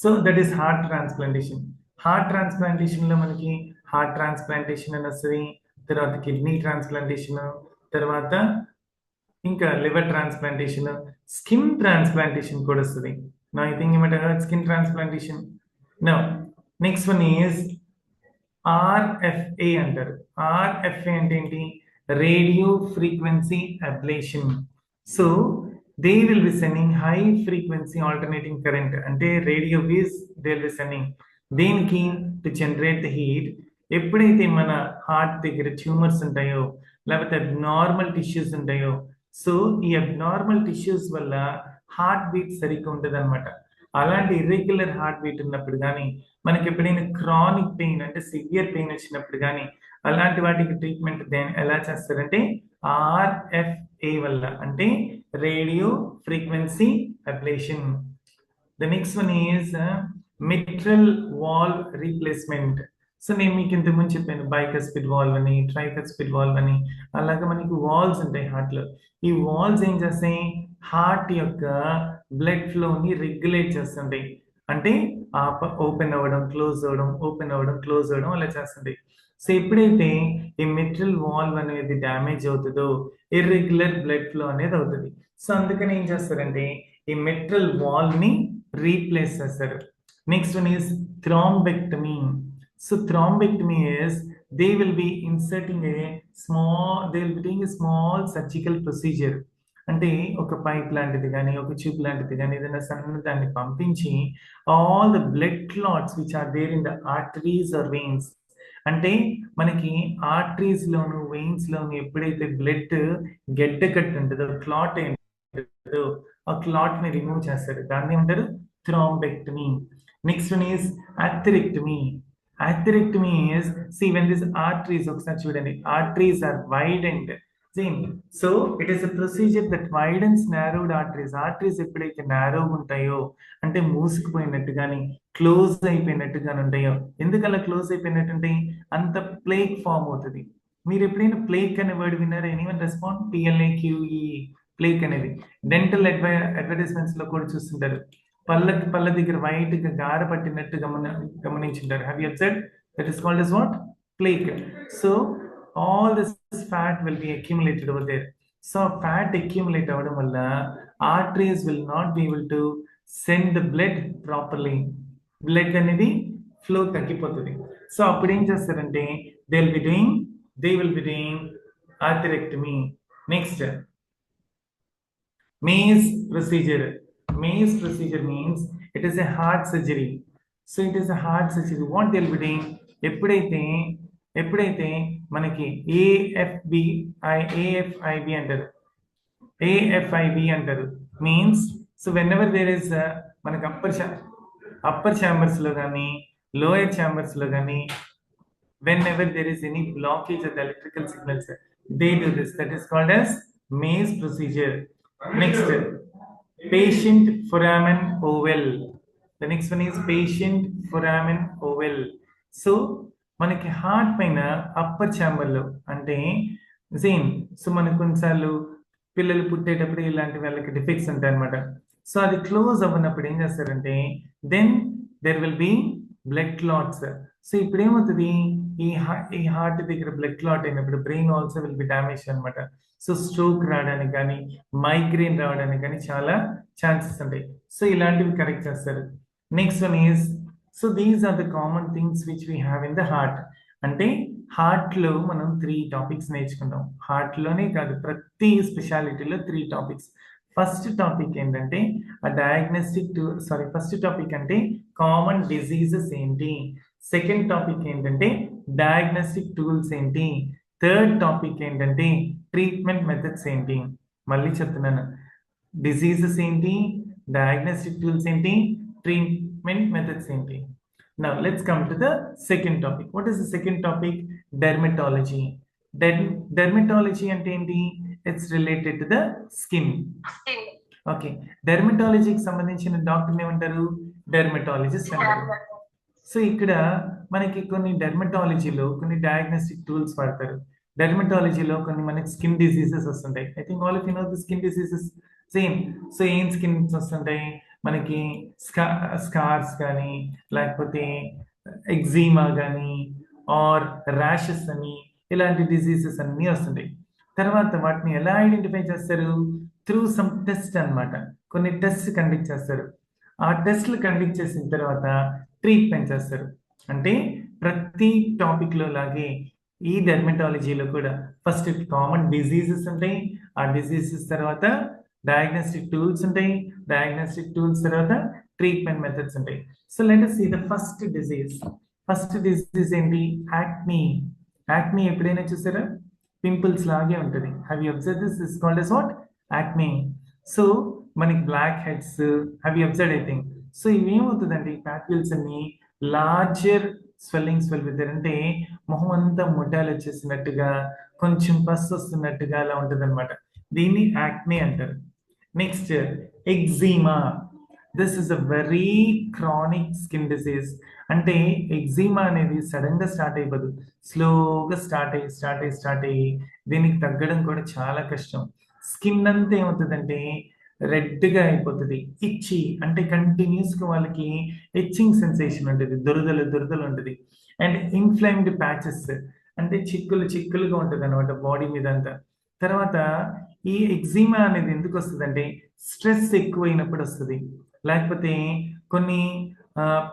so that is heart transplantation. Heart transplantation లో మనకి heart transplantation అని వస్తుంది, తర్వాత కిడ్నీ ట్రాన్స్ప్లాంటేషన్, తర్వాత ఇంకా లివర్ ట్రాన్స్ప్లాంటేషన్, స్కిన్ ట్రాన్స్ప్లాంటేషన్ కూడా వస్తుంది. నా ఐ థింక్ ఏమంటారు skin transplantation. No next one is RFA అంటారు. ఆర్ఎఫ్ఏ అంటే ఏంటి? Radio frequency ablation. So they will be sending high frequency alternating current, అంటే radio waves they will be sending. దేనికి? To generate the heat. ఎప్పుడైతే మన heart దగ్గర tumours ఉంటాయో లేకపోతే అబ్నార్మల్ టిష్యూస్ ఉంటాయో, సో ఈ అబ్నార్మల్ టిష్యూస్ వల్ల హార్ట్ బీట్ సరిగ్గా ఉంటుంది అనమాట. అలాంటి ఇర్రెగ్యులర్ హార్ట్ బీట్ ఉన్నప్పుడు కానీ, మనకి ఎప్పుడైనా క్రానిక్ పెయిన్ అంటే సివియర్ పెయిన్ వచ్చినప్పుడు కానీ, అలాంటి వాటికి ట్రీట్మెంట్ ఎలా చేస్తారంటే ఆర్ఎఫ్ఏ వల్ల, అంటే radio frequency ablation. The next one is mitral valve replacement. So నేను మీకు ఇంతకుముందు చెప్పాను బైకస్పిడ్ వాల్వ్ అని, ట్రైకస్పిడ్ వాల్వ్ అని, అలాగే మనకి వాల్స్ ఉంటాయి హార్ట్లో. ఈ వాల్స్ ఏం చేస్తాయి? హార్ట్ యొక్క బ్లడ్ ఫ్లోని రెగ్యులేట్ చేస్తుంటాయి. అంటే ఓపెన్ అవ్వడం, క్లోజ్ అవ్వడం, ఓపెన్ అవ్వడం, క్లోజ్ అవ్వడం అలా చేస్తుంటాయి. సో ఎప్పుడైతే ఈ మిట్రల్ వాల్వ్ అనేది డ్యామేజ్ అవుతుందో ఇర్రెగ్యులర్ బ్లడ్ ఫ్లో అనేది అవుతుంది. సో అందుకని ఏం చేస్తారంటే ఈ మిట్రల్ వాల్వ్ ని రీప్లేస్ చేస్తారు. Next one is thrombectomy. So thrombectomy is they will be inserting they will be doing a small surgical procedure. అంటే ఒక పైప్ లాంటిది కానీ ఒక ట్యూబ్ లాంటిది కానీ ఏదైనా సన్న దాన్ని పంపించి all the blood clots which are there in the arteries or veins, అంటే మనకి ఆర్టరీస్ లోను వెయిన్స్ లోను ఎప్పుడైతే బ్లడ్ గడ్డ కట్టి ఉంటుందో, క్లాట్ ఉంటుందో, ఆ క్లాట్ ని రిమూవ్ చేస్తారు. దాన్ని ఏమంటారు? Thrombectomy. Next one is atherectomy. Atherectomy is, see when these arteries, arteries are widened. See, so it is a procedure that widens narrowed arteries. Arteries ఎప్పుడైతే narrow ఉంటాయో, అంటే మూసుకుపోయినట్టు కానీ క్లోజ్ అయిపోయినట్టు కానీ ఉంటాయో, ఎందుకలా క్లోజ్ అయిపోయినట్టు ఉంటాయి? అంత ప్లేక్ ఫామ్ అవుతుంది. మీరు ఎప్పుడైనా ప్లేక్ అనే వర్డ్ విన్నారా? Anyone respond? PLAQE, ప్లేక్ అనేది డెంటల్ అడ్వర్టైజ్మెంట్స్ లో కూడా చూస్తుంటారు. పళ్ళ దగ్గర వైట్ గా గార పట్టినట్టు గమనించుంటారు. Have you observed? That is called as what? Plaque. So all this fat will be accumulated over there. So fat accumulate avadam valla arteries will not be able to send the blood properly. Blood అనేది flow తగ్గిపోతుంది. So అప్పుడు ఏం చేస్తారంటే they will be doing atherectomy. Next, Maze procedure. Maze procedure means it is a heart surgery. So it is a heart surgery. What they'll be doing? ఎప్పుడైతే మనకి AFIB అంటారు, AFIB అంటారు means, so whenever there is మనకి upper chambers లో కానీ lower chambers లో కానీ whenever there is any blockage of the electrical signals, they do this. That is called as maze procedure. Next, patient foramen oval. The next one is patient foramen oval. So మనకి heart పైన upper chamber లో అంటే same, so మనకు కొన్నిసార్లు పిల్లలు పుట్టేటప్పుడు ఇలాంటి వాళ్ళకి defects ఉంటాయి అనమాట. సో అది క్లోజ్ అవ్వనప్పుడు ఏం చేస్తారంటే then there will be blood clots. So ఇప్పుడు ఏమవుతుంది, ఈ హార్ట్ దగ్గర బ్లడ్ క్లాట్ అయినప్పుడు brain also will be damage అనమాట. సో స్ట్రోక్ రావడానికి కానీ మైగ్రేన్ రావడానికి కానీ చాలా ఛాన్సెస్ ఉంటాయి. సో ఇలాంటివి కరెక్ట్ చేస్తారు. Next one is, so these are the common things which we have in the heart. అంటే హార్ట్ లో మనం 3 టాపిక్స్ నేర్చుకుంటాం. హార్ట్ లోనే కాదు, ప్రతి స్పెషాలిటీలో 3 టాపిక్స్. ఫస్ట్ టాపిక్ ఏంటంటే ఫస్ట్ టాపిక్ అంటే కామన్ డిసీజెస్ ఏంటి. సెకండ్ టాపిక్ ఏంటంటే డయాగ్నోస్టిక్ టూల్స్ ఏంటి. థర్డ్ టాపిక్ ఏంటంటే ట్రీట్మెంట్ మెథడ్స్ ఏంటి. మళ్ళీ చెప్తున్నాను, డిసీజెస్ ఏంటి, డయాగ్నోస్టిక్ టూల్స్ ఏంటి, ట్రీట్మెంట్ మెథడ్స్ ఏంటి. Now let's come to the second topic. What is the second topic? Dermatology. Dermatology అంటే ఏంటి? It's related to the skin. Okay, డెర్మటాలజీకి సంబంధించిన డాక్టర్ ఏమంటారు? డెర్మటాలజిస్ట్ అంటారు. సో ఇక్కడ మనకి కొన్ని డెర్మటాలజీలో కొన్ని డయాగ్నోస్టిక్ టూల్స్ వాడతారు. డెర్మటాలజీలో కొన్ని మనకి స్కిన్ డిసీజెస్ వస్తుంటాయి. I think all of you know the skin diseases same. So ఏం స్కిన్స్ వస్తుంటాయి మనకి? స్కార్స్ కానీ, లేకపోతే ఎగ్జీమా కానీ, ఆర్ ర్యాషెస్ అని, ఇలాంటి డిసీజెస్ అన్నీ వస్తుంటాయి. తర్వాత వాటిని ఎలా ఐడెంటిఫై చేస్తారు? త్రూ సమ్ టెస్ట్ అన్నమాట. కొన్ని టెస్ట్ కండక్ట్ చేస్తారు. ఆ టెస్ట్లు కండక్ట్ చేసిన తర్వాత ట్రీట్మెంట్ చేస్తారు. అంటే ప్రతి టాపిక్ లో లాగే ఈ డెర్మటాలజీలో కూడా ఫస్ట్ కామన్ డిసీజెస్ ఉంటాయి. ఆ డిసీజెస్ తర్వాత డయాగ్నోస్టిక్ టూల్స్ ఉంటాయి. డయాగ్నోస్టిక్ టూల్స్ తర్వాత ట్రీట్మెంట్ మెథడ్స్ ఉంటాయి. So let us see the first disease. First disease ఏంటి? యాక్నీ. యాక్నీ ఎప్పుడైనా చూసారా? పింపుల్స్ లాగే ఉంటుంది. Have you observe this? Is called as what? Acne. So మనకి black heads, have you observe? I think so ఇవేమవుతుందండి, papules అన్ని larger swellings వెళ్తారు. అంటే మొహం అంతా ముడ్డాలు వచ్చేసినట్టుగా, కొంచెం పస్ వస్తున్నట్టుగా అలా ఉంటుంది అనమాట. దీన్ని యాక్నీ అంటారు. Next eczema. This is a very chronic skin disease. అంటే ఎగ్జీమా అనేది సడన్ గా స్టార్ట్ అయిపోదు, స్లోగా స్టార్ట్ అయ్యి దీనికి తగ్గడం కూడా చాలా కష్టం. స్కిన్ అంతా ఏమవుతుందంటే రెడ్ గా అయిపోతుంది. ఇచ్చి అంటే కంటిన్యూస్ గా వాళ్ళకి ఇచ్చింగ్ సెన్సేషన్ ఉంటుంది, దురదలు ఉంటుంది. అండ్ ఇన్ఫ్లైమ్డ్ ప్యాచెస్ అంటే చిక్కులుగా ఉంటుంది అనమాట బాడీ మీద అంతా. తర్వాత ఈ ఎగ్జీమా అనేది ఎందుకు వస్తుంది అంటే స్ట్రెస్ ఎక్కువైనప్పుడు వస్తుంది, లేకపోతే కొన్ని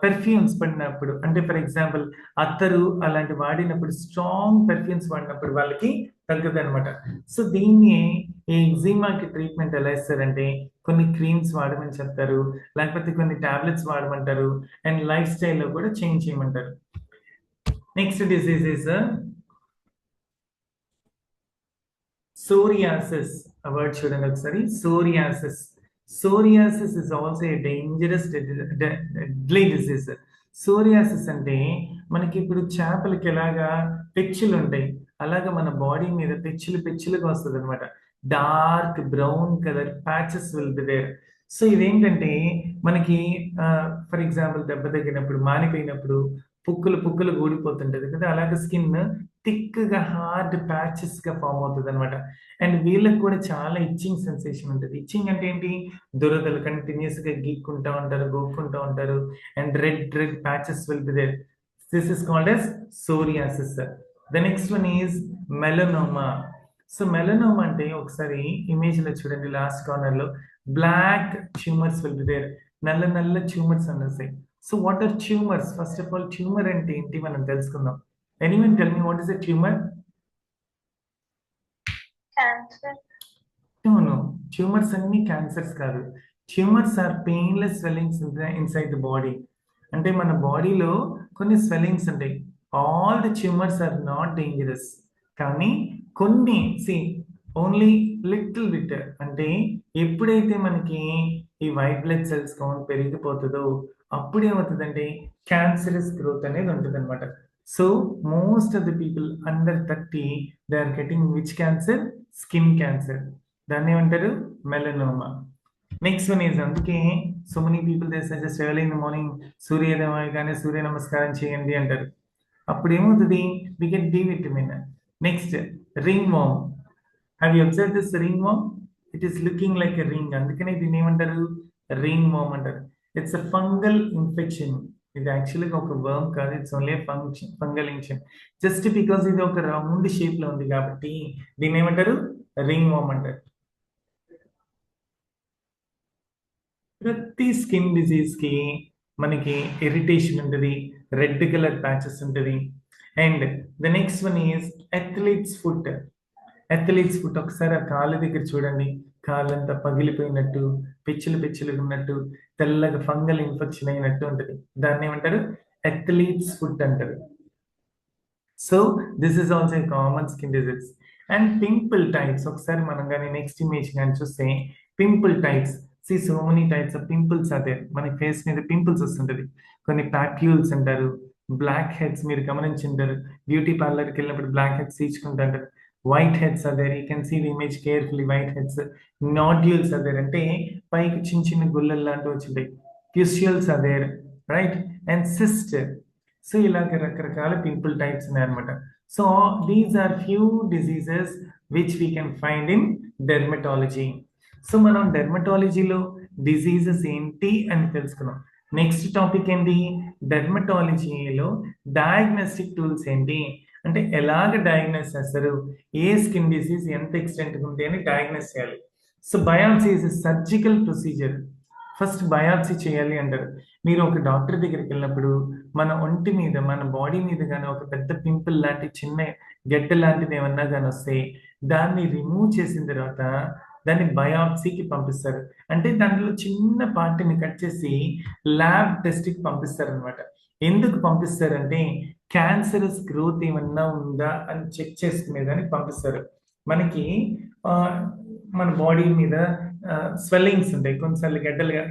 పెర్ఫ్యూమ్స్ పడినప్పుడు, అంటే ఫర్ ఎగ్జాంపుల్ అత్తరు అలాంటి వాడినప్పుడు, స్ట్రాంగ్ పెర్ఫ్యూమ్స్ వాడినప్పుడు వాళ్ళకి తగ్గదు అనమాట. సో దీన్ని ఈ ఎగ్జీమాకి ట్రీట్మెంట్ ఎలా ఇస్తారంటే కొన్ని క్రీమ్స్ వాడమని చెప్తారు, లేకపోతే కొన్ని టాబ్లెట్స్ వాడమంటారు, అండ్ లైఫ్ స్టైల్లో కూడా చేంజ్ చేయమంటారు. Next disease is psoriasis. ఆ వర్డ్ చూడండి ఒకసారి, psoriasis. Psoriasis is also a dangerous deadly disease. Psoriasis అంటే మనకి ఇప్పుడు చేపలకి ఎలాగా పెచ్చులు ఉంటాయి, అలాగా మన బాడీ మీద పెచ్చులుగా వస్తుంది అనమాట. Dark brown colour patches will be there. So ఇదేంటంటే మనకి ఫర్ ఎగ్జాంపుల్ దెబ్బ తగినప్పుడు, మానిపోయినప్పుడు పుక్కులు ఊడిపోతుంటది కదా, అలాగే స్కిన్ థిక్ గా హార్డ్ ప్యాచెస్ గా ఫామ్ అవుతుంది అనమాట. అండ్ వీళ్ళకి కూడా చాలా ఇచ్చింగ్ సెన్సేషన్ ఉంటుంది. ఇచ్చింగ్ అంటే ఏంటి? దురదలు కంటిన్యూస్ గా గోక్కుంటా ఉంటారు. And red patches will be there. This is called as psoriasis. The next one is melanoma. So melanoma అంటే ఒకసారి ఇమేజ్ లో చూడండి, లాస్ట్ కార్నర్ లో black tumours will be there. నల్ల ట్యూమర్స్ అనేసి. So what are tumours? First of all tumour అంటే ఏంటి మనం తెలుసుకుందాం. Anyone tell me what is a tumour? Cancer. No. Tumours అన్ని క్యాన్సర్స్ కాదు. Tumours are painless swellings inside the body. అంటే మన బాడీలో కొన్ని స్వెల్లింగ్స్ ఉంటాయి. All the tumours are not dangerous, కానీ కొన్ని ఓన్లీ లిటిల్ బిట్, అంటే ఎప్పుడైతే మనకి ఈ వైట్ బ్లడ్ సెల్స్ కౌంట్ పెరిగిపోతుందో అప్పుడు ఏమవుతుందంటే క్యాన్సరస్ గ్రోత్ అనేది ఉంటుంది అనమాట. So most of the people under 30 they are getting which cancer? Skin cancer. దాన్ని ఏమంటారు? మెలనోమా. నెక్స్ట్ వన్ ఈజ్, అందుకే so many people they suggest early in the morning సూర్యోదయం కానీ సూర్య నమస్కారం చేయండి అంటారు. అప్పుడు ఏమవుతుంది? We get D vitamin. Next ringworm. Have you observe this ringworm? It is looking like a ring, అందుకనే దీన్ని ఏమంటారు? రింగ్ వామ్ అంటారు. It's a fungal infection. ఇది యాక్చువల్గా ఒక వర్మ్ కాదు, it's only fungal infection. Just because ఇది ఒక రౌండ్ షేప్ లో ఉంది కాబట్టి దీన్ని ఏమంటారు? రింగ్ వామ్ అంటారు. ప్రతి స్కిన్ డిజీజ్ కి మనకి ఇరిటేషన్ ఉంటుంది, రెడ్ కలర్ ప్యాచెస్ ఉంటుంది. And the next one is athletes foot. Athletes foot, ఒకసారి ఆ కాళ్ళ దగ్గర చూడండి, కాళ్ళంతా పగిలిపోయినట్టు, పిచ్చులు ఉన్నట్టు, తెల్లగా ఫంగల్ ఇన్ఫెక్షన్ అయినట్టు ఉంటుంది. దాన్ని ఏమంటారు? అథ్లీట్స్ ఫుట్ అంటారు. So this is also a common skin disease. And pimple types, ఒకసారి మనం కానీ నెక్స్ట్ ఇమేజ్ కానీ చూస్తే pimple types, so many types of pimples అదే మన ఫేస్ మీద పింపుల్స్ వస్తుంటది. కొన్ని ప్యాక్యూల్స్ అంటారు, బ్లాక్ హెడ్స్ మీరు గమనించుంటారు, బ్యూటీ పార్లర్కి వెళ్ళినప్పుడు బ్లాక్ హెడ్స్ తీర్చుకుంటారు. White heads are there, you can see the image carefully. White heads, nodules are there, అంటే పైకి చిన్న చిన్న గుల్లలు లాంటివి వచ్చింటాయి. pustules are there, right? and cyst. So ఇలాగ రకరకాల పింపుల్ టైప్స్ ఉన్నాయి అనమాట. So these are few diseases which we can find in dermatology. So మనం డెర్మటాలజీలో డిసీజెస్ ఏంటి అని తెలుసుకున్నాం. నెక్స్ట్ టాపిక్ ఏంటి? డెర్మటాలజీలో డయాగ్నోస్టిక్ టూల్స్ ఏంటి, అంటే ఎలాగ డయాగ్నోస్ చేస్తారు, ఏ స్కిన్ డిసీజ్ ఎంత ఎక్స్టెంట్ ఉంది అని డయాగ్నోస్ చేయాలి. So biopsy is surgical procedure. First biopsy చేయాలి అంటారు. మీరు ఒక డాక్టర్ దగ్గరికి వెళ్ళినప్పుడు మన ఒంటి మీద, మన బాడీ మీద కానీ ఒక పెద్ద పింపుల్ లాంటి చిన్న గడ్డ లాంటిది ఏమన్నా కానీ వస్తే దాన్ని రిమూవ్ చేసిన తర్వాత దాన్ని బయాప్సీకి పంపిస్తారు. అంటే దాంట్లో చిన్న పార్ట్ని కట్ చేసి ల్యాబ్ టెస్ట్కి పంపిస్తారు అనమాట. ఎందుకు పంపిస్తారంటే క్యాన్సరస్ గ్రోత్ ఏమన్నా ఉందా అని చెక్ చేసుకునేదానికి పంపిస్తారు. మనకి మన బాడీ మీద స్వెల్లింగ్స్ ఉంటాయి, కొన్నిసార్లు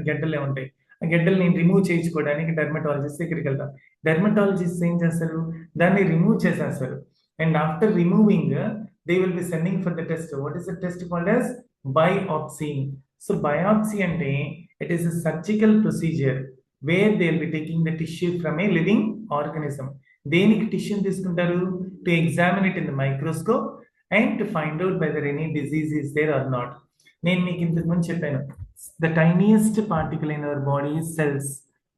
గడ్డలే ఉంటాయి. ఆ గడ్డల్ని రిమూవ్ చేయించుకోవడానికి డెర్మటాలజిస్ట్ దగ్గరికి వెళ్తాం. డెర్మటాలజిస్ట్ ఏం చేస్తారు? దాన్ని రిమూవ్ చేసేస్తారు. And after removing they will be sending for the test. What is the test called as? Biopsy. So biopsy ante it is a surgical procedure where they will be taking the tissue from a living organism. దేనికి tissue తీసుకుంటారు? To examine it in the microscope and to find out weather any disease is there or not. నేను మీకు ఇంతకు ముందు చెప్పాను, the tiniest particle in our body is cells.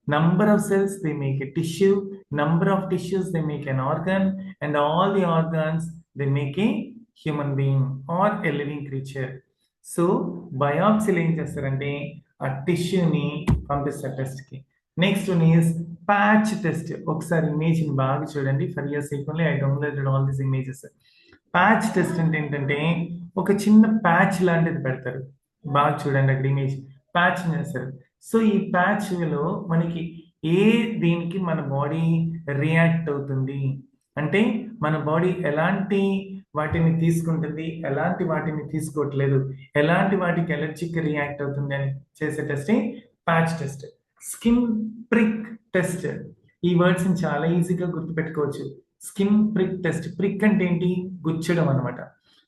Number of cells they make a tissue, number of tissues they make an organ, and all the organs they make a human being or a living creature. So biopsy ఏం చేస్తారంటే ఆ టిష్యూని పంపిస్తారు టెస్ట్కి. Next one is patch test. ఒకసారి ఇమేజ్ని బాగా చూడండి. For year sake only I downloaded all these images. Patch test అంటే ఏంటంటే ఒక చిన్న ప్యాచ్ లాంటిది పెడతారు. బాగా చూడండి అక్కడ ఇమేజ్, ప్యాచ్ చేస్తారు. సో ఈ ప్యాచ్లో మనకి దీనికి మన బాడీ రియాక్ట్ అవుతుంది, అంటే మన బాడీ ఎలాంటి వాటిని తీసుకుంటుంది, ఎలాంటి వాటిని తీసుకోవట్లేదు, ఎలాంటి వాటికి ఎలర్జిక్ రియాక్ట్ అవుతుంది అని చేసే టెస్టే patch test. Skin prick test, ఈ వర్డ్స్ చాలా ఈజీగా గుర్తుపెట్టుకోవచ్చు. స్కిన్ ప్రిక్ టెస్ట్, ప్రిక్ అంటే ఏంటి? గుచ్చడం అనమాట.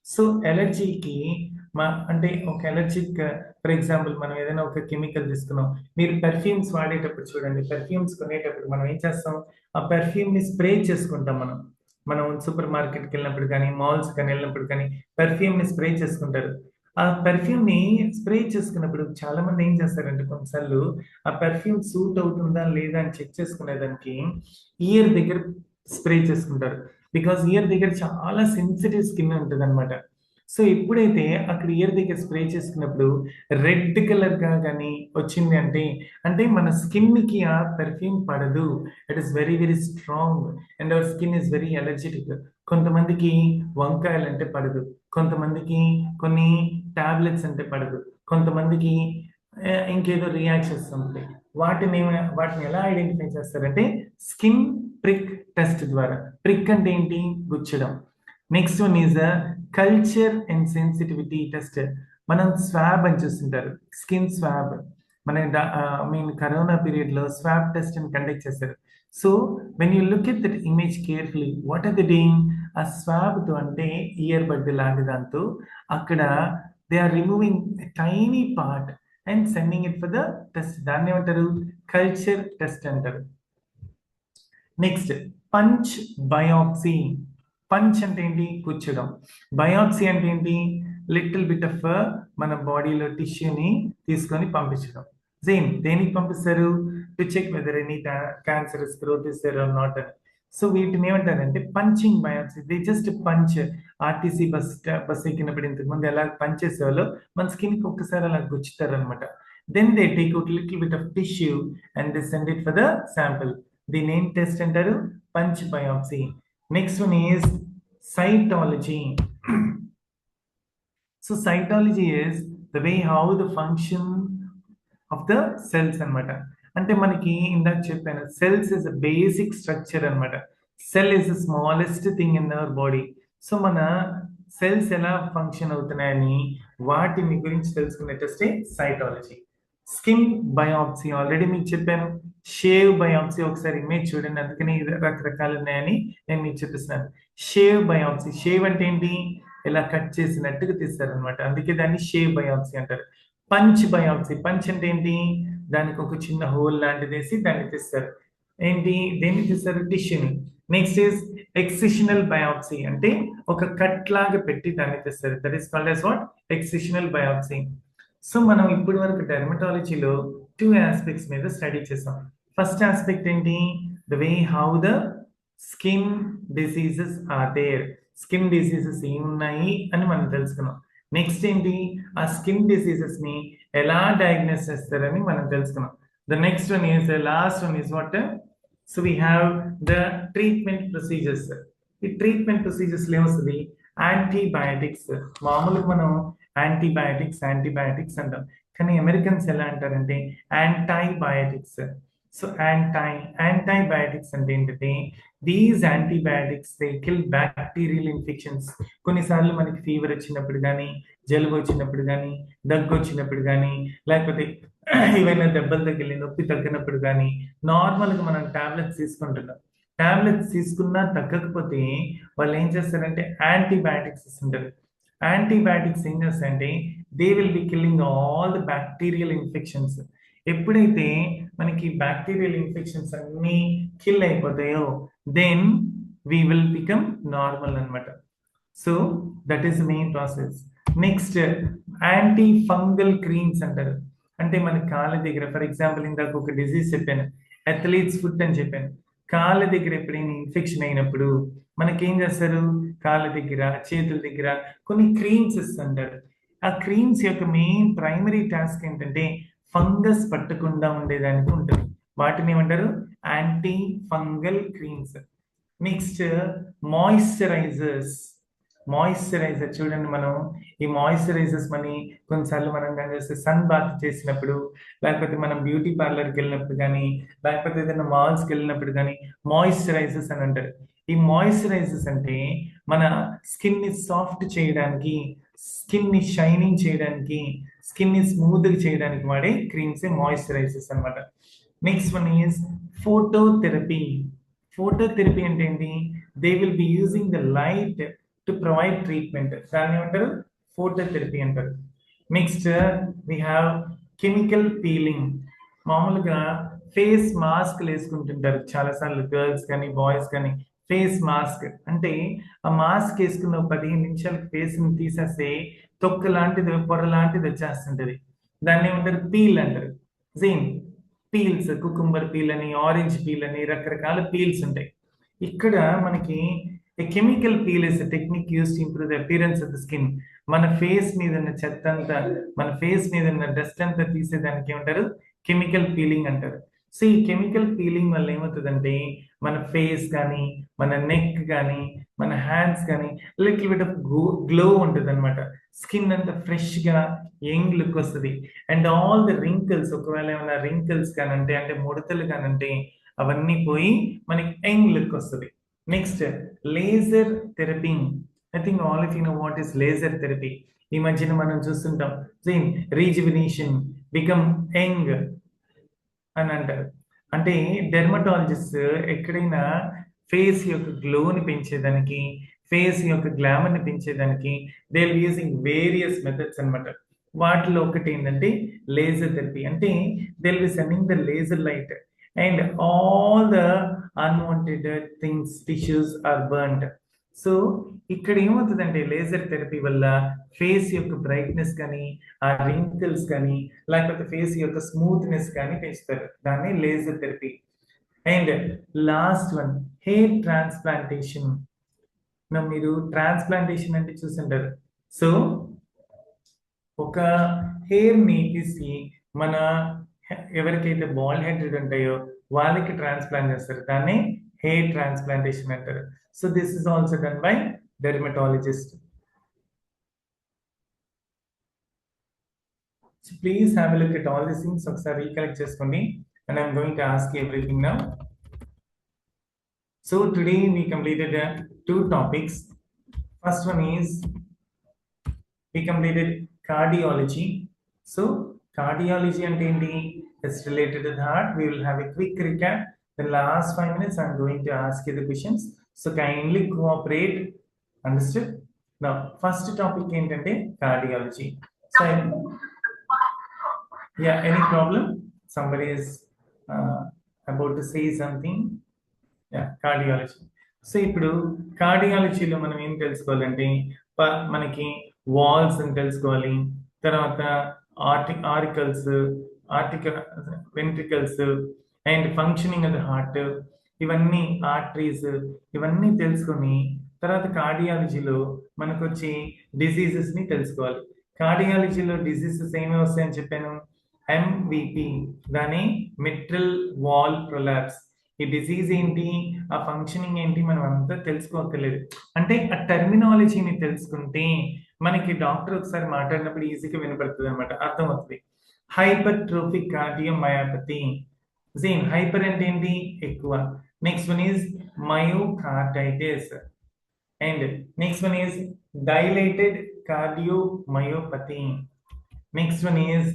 సో ఎలర్జీకి అంటే ఒక ఎలర్జిక్, ఫర్ ఎగ్జాంపుల్ మనం ఏదైనా ఒక కెమికల్ తీసుకున్నాం, మీరు పెర్ఫ్యూమ్స్ వాడేటప్పుడు చూడండి, పెర్ఫ్యూమ్స్ కొనేటప్పుడు మనం ఏం చేస్తాం? ఆ పెర్ఫ్యూమ్ని స్ప్రే చేసుకుంటాం. మనం సూపర్ మార్కెట్కి వెళ్ళినప్పుడు కానీ మాల్స్ కానీ వెళ్ళినప్పుడు కానీ పెర్ఫ్యూమ్ని స్ప్రే చేసుకుంటారు. ఆ పెర్ఫ్యూమ్ని స్ప్రే చేసుకున్నప్పుడు చాలా మంది ఏం చేస్తారంటే కొన్నిసార్లు ఆ పెర్ఫ్యూమ్ సూట్ అవుతుందా లేదా అని చెక్ చేసుకునేదానికి ఇయర్ దగ్గర స్ప్రే చేసుకుంటారు. బికాస్ ఇయర్ దగ్గర చాలా సెన్సిటివ్ స్కిన్ ఉంటుంది అనమాట. సో ఎప్పుడైతే అక్కడ ఇయర్ దగ్గర స్ప్రే చేసుకున్నప్పుడు రెడ్ కలర్ గా కానీ వచ్చింది అంటే అంటే మన స్కిన్ కి ఆ పెర్ఫ్యూమ్ పడదు. It is very very strong and our skin is very allergetic. కొంతమందికి వంకాయలు అంటే పడదు, కొంతమందికి కొన్ని టాబ్లెట్స్ అంటే పడదు, కొంతమందికి ఇంకేదో రియాక్షన్స్ ఉంటాయి. వాటిని ఎలా ఐడెంటిఫై చేస్తారంటే స్కిన్ ప్రిక్ టెస్ట్ ద్వారా. ప్రిక్ అంటే ఏంటి? గుచ్చడం. Next one is culture and sensitivity test. మనం స్వాబ్ అని చూస్తుంటారు, స్కిన్ స్వాబ్. మన మీన్ కరోనా పీరియడ్ లో స్వాబ్ టెస్ట్ అని కండక్ట్ చేశారు. So when you look at that image carefully, what are the doing? ఆ స్వాబ్ తో అంటే ఇయర్ బడ్ లాంటి దాంతో అక్కడ they are removing tiny part and sending it for the test. దాన్ని ఏమంటారు? కల్చర్ టెస్ట్ అంటారు. Next punch biopsy. పంచ్ అంటే ఏంటి? కూర్చోడం. బయాప్సీ అంటే ఏంటి? లిటిల్ బిట్ ఆఫ్ మన బాడీలో టిష్యూని తీసుకొని పంపించడం. సేమ్ దేనికి పంపిస్తారు? To check whether any cancerous growth is there or not అని. సో వీటిని ఏమంటారంటే punching biopsy. They just punch. RTC bus ఎక్కినప్పుడు ఇంతకు ముందు ఎలా పంచ్ చేసేవాళ్ళు మన స్కిన్ కి ఒక్కసారి అలా గుచ్చుతారు అనమాట. Then they take out little bit of tissue and they send it for the sample. దీని ఏం టెస్ట్ అంటారు? Punch biopsy. Next one is cytology. So cytology is the way how the function of the cells అన్నమాట. అంటే మనకి ఇందాక చెప్పాను, cells is a basic structure అన్నమాట. Cell is the smallest thing in our body. So మన cells ఎలా function అవుతున్నాయని వాటిని గురించి తెలుసుకునే టెస్టే సైటాలజీ. స్కిన్ బయాప్సీ ఆల్రెడీ మీకు చెప్పాను. షేవ్ బయాప్సీ ఒకసారి ఇమేజ్ చూడండి, అందుకని రకరకాలు ఉన్నాయని నేను మీకు చూపిస్తున్నాను. Shave biopsy. షేవ్ అంటే ఏంటి? ఇలా కట్ చేసినట్టుగా తీస్తారు అనమాట, అందుకే దాన్ని షేవ్ బయాప్సీ అంటారు. Punch biopsy. పంచ్ అంటే ఏంటి? దానికి ఒక చిన్న హోల్ లాంటిది వేసి దాన్ని తీస్తారు. ఏంటి? దేన్ని తీస్తారు? టిష్యూని. Next is excisional biopsy. అంటే ఒక కట్ లాగా పెట్టి దాన్ని తీస్తారు. That is called as what? Excisional biopsy. So మనం ఇప్పటి వరకు డెర్మటాలజీలో 2 ఆస్పెక్ట్స్ మీద స్టడీ చేసాం. ఫస్ట్ ఆస్పెక్ట్ ఏంటి? The way how the skin diseases are there. Skin diseases ఏమున్నాయి అని మనం తెలుసుకున్నాం. నెక్స్ట్ ఏంటి? ఆ స్కిన్ డిసీజెస్ ని ఎలా డయాగ్నోస్ చేస్తారని మనం తెలుసుకున్నాం. The next one is lost one is what? So we have the treatment procedures. ఈ ట్రీట్మెంట్ ప్రొసీజర్స్ ఏమొస్తుంది? యాంటీబయాటిక్స్. మామూలుగా మనం యాంటీబయాటిక్స్ అంటాం, కానీ అమెరికన్స్ ఎలా అంటారంటే యాంటీబయాటిక్స్. సో యాంటీబయాటిక్స్ అంటే ఏంటంటే these antibiotics they kill bacterial infections. కొన్నిసార్లు మనకి ఫీవర్ వచ్చినప్పుడు కానీ, జలుబు వచ్చినప్పుడు కానీ, దగ్గు వచ్చినప్పుడు కానీ, లేకపోతే ఏవైనా దెబ్బలు తగిలి నొప్పి తగ్గినప్పుడు కానీ నార్మల్గా మనం టాబ్లెట్స్ తీసుకుంటున్నాం. టాబ్లెట్స్ తీసుకున్నా తగ్గకపోతే వాళ్ళు ఏం చేస్తారంటే యాంటీబయాటిక్స్ ఇస్తుంటారు. యాంటీబయాటిక్స్ ఏం చేస్తాయంటే they will be killing all the bacterial infections. ఎప్పుడైతే మనకి బ్యాక్టీరియల్ ఇన్ఫెక్షన్స్ అన్ని కిల్ అయిపోతాయో then we will become normal అనమాట. So that is the main process. Next anti fungal creams అంటారు. అంటే మన కాళ్ళ దగ్గర, ఫర్ ఎగ్జాంపుల్ ఇందాక ఒక డిజీజ్ చెప్పాను, అథ్లీట్స్ ఫుట్ అని చెప్పాను. కాళ్ళ దగ్గర ఎప్పుడైనా ఇన్ఫెక్షన్ అయినప్పుడు మనకేం చేస్తారు? కాళ్ళ దగ్గర, చేతుల దగ్గర కొన్ని క్రీమ్స్ ఇస్తుంటారు. ఆ క్రీమ్స్ యొక్క మెయిన్ ప్రైమరీ టాస్క్ ఏంటంటే ఫంగస్ పట్టకుండా ఉండేదానికి ఉంటుంది. వాటిని ఏమంటారు? Anti fungal creams. Next moisturisers. Moisturiser చూడండి, మనం ఈ మాయిశ్చరైజర్స్ కొన్నిసార్లు మనం చేస్తే సన్ బాత్ చేసినప్పుడు, లేకపోతే మనం బ్యూటీ పార్లర్కి వెళ్ళినప్పుడు కానీ, లేకపోతే ఏదైనా మాల్స్కి వెళ్ళినప్పుడు కానీ మాయిశ్చరైజర్స్ అని అంటారు. ఈ మాయిశ్చరైజర్స్ అంటే మన స్కిన్ ని సాఫ్ట్ చేయడానికి, స్కిన్ ని షైనింగ్ చేయడానికి, స్కిన్ ని స్మూత్ చేయడానికి వాడే క్రీమ్స్ మాయిశ్చరైజర్స్ అనమాట. Next one is phototherapy. Phototherapy అంటే ఏంటి? They will B using the light to provide treatment. దాన్ని ఏమంటారు? ఫోటోథెరపీ అంటారు. Next we have chemical peeling. మామూలుగా ఫేస్ మాస్క్ వేసుకుంటుంటారు చాలాసార్లు గర్ల్స్ కానీ బాయ్స్ కానీ. ఫేస్ మాస్క్ అంటే ఆ మాస్క్ వేసుకున్న 15 నిమిషాలకు ఫేస్ ని తీసేస్తే తొక్క లాంటిది, పొర లాంటిది వచ్చేస్తుంటది. దాన్ని ఏమంటారు? పీల్ అంటారు. సేమ్ పీల్స్, కుకుంబర్ పీల్ అని, ఆరెంజ్ పీల్ అని, రకరకాల పీల్స్ ఉంటాయి. ఇక్కడ మనకి A chemical peel is a technique used to improve the appearance of the skin. మన ఫేస్ మీద ఉన్న చెత్త అంతా, మన ఫేస్ మీద ఉన్న డస్ట్ అంతా తీసేదానికి ఏమంటారు? కెమికల్ పీలింగ్ అంటారు. సో ఈ కెమికల్ పీలింగ్ వల్ల ఏమవుతుందంటే మన ఫేస్ కానీ, మన నెక్ కానీ, మన హ్యాండ్స్ కానీ లిటిల్ బిట్ ఆఫ్ గ్లో ఉంటుంది అనమాట. స్కిన్ అంతా ఫ్రెష్ గా యంగ్ లుక్ వస్తుంది. అండ్ ఆల్ ది రింకిల్స్, ఒకవేళ ఏమైనా రింకిల్స్ కానంటే అంటే ముడతలు కానంటే అవన్నీ పోయి మనకి యంగ్ లుక్ వస్తుంది. Next laser therapy. I think all of you know what is laser therapy. ఈ మధ్యన మనం చూస్తుంటాం రీజువినేషన్, బికమ్ యంగ్ అని అంటారు. అంటే డెర్మటాలజిస్ట్ ఎక్కడైనా ఫేస్ యొక్క గ్లోని పెంచేదానికి, ఫేస్ యొక్క గ్లామర్ని పెంచేదానికి they are using various methods అనమాట. వాటిలో ఒకటి ఏంటంటే లేజర్ థెరపీ. అంటే they will be sending the laser light and all the unwanted things, tissues are burnt. So ఇక్కడ ఏమవుతుందంటే లేజర్ థెరపీ వల్ల ఫేస్ యొక్క బ్రైట్నెస్ కానీ, ఆ రింకిల్స్ కానీ, లేకపోతే ఫేస్ యొక్క స్మూత్నెస్ కానీ పెంచుతారు. దాన్ని laser therapy. And last one hair transplantation. మీరు ట్రాన్స్ప్లాంటేషన్ అంటే చూస్తుంటారు. సో ఒక హెయిర్ ని తీసి మన ఎవరికైతే బాల్ హెడ్ ఉంటాయో వాళ్ళకి ట్రాన్స్ప్లాంట్ చేస్తారు. దాన్ని హెయిర్ ట్రాన్స్ప్లాంటేషన్ అంటారు. So this is also done by dermatologist. So please have a look at all these things. ఒకసారి రీకలెక్ట్ చేసుకోండి. And I'm going to ask everything now. So today we completed 2 topics. First one is we completed cardiology. So cardiology and enti is related to the heart. We will have a quick recap. The last 5 minutes I'm going to ask you the questions, so kindly cooperate. Understood? Now first topic entante cardiology. So yeah, any problem? Somebody is about to say something. Yeah, cardiology. So ఇప్పుడు కార్డియాలజీలో మనం ఏం తెలుసుకోవాలంటే మనకి walls అని తెలుసుకోవాలి, తర్వాత ventricles and functioning of the heart, ఇవన్నీ arteries, ఇవన్నీ తెలుసుకొని తర్వాత కార్డియాలజీలో మనకు వచ్చి డిసీజెస్ ని తెలుసుకోవాలి. కార్డియాలజీలో డిసీజెస్ ఏమి వస్తాయని చెప్పాను? ఎంవిపి, దాని మిట్రల్ వాల్ ప్రొలాప్స్. ఈ డిసీజ్ ఏంటి, ఆ ఫంక్షనింగ్ ఏంటి, మనం అంతా తెలుసుకోక్కర్లేదు. అంటే ఆ టెర్మినాలజీని తెలుసుకుంటే మనకి డాక్టర్ ఒకసారి మాట్లాడినప్పుడు ఈజీగా వినపడుతుంది అనమాట, అర్థమవుతుంది. Hypertrophic cardiomyopathy. సేమ్ హైపర్ అంటే ఏంటి, ఎక్కువ. Next one is myocarditis. And next one is dilated cardiomyopathy. Next one is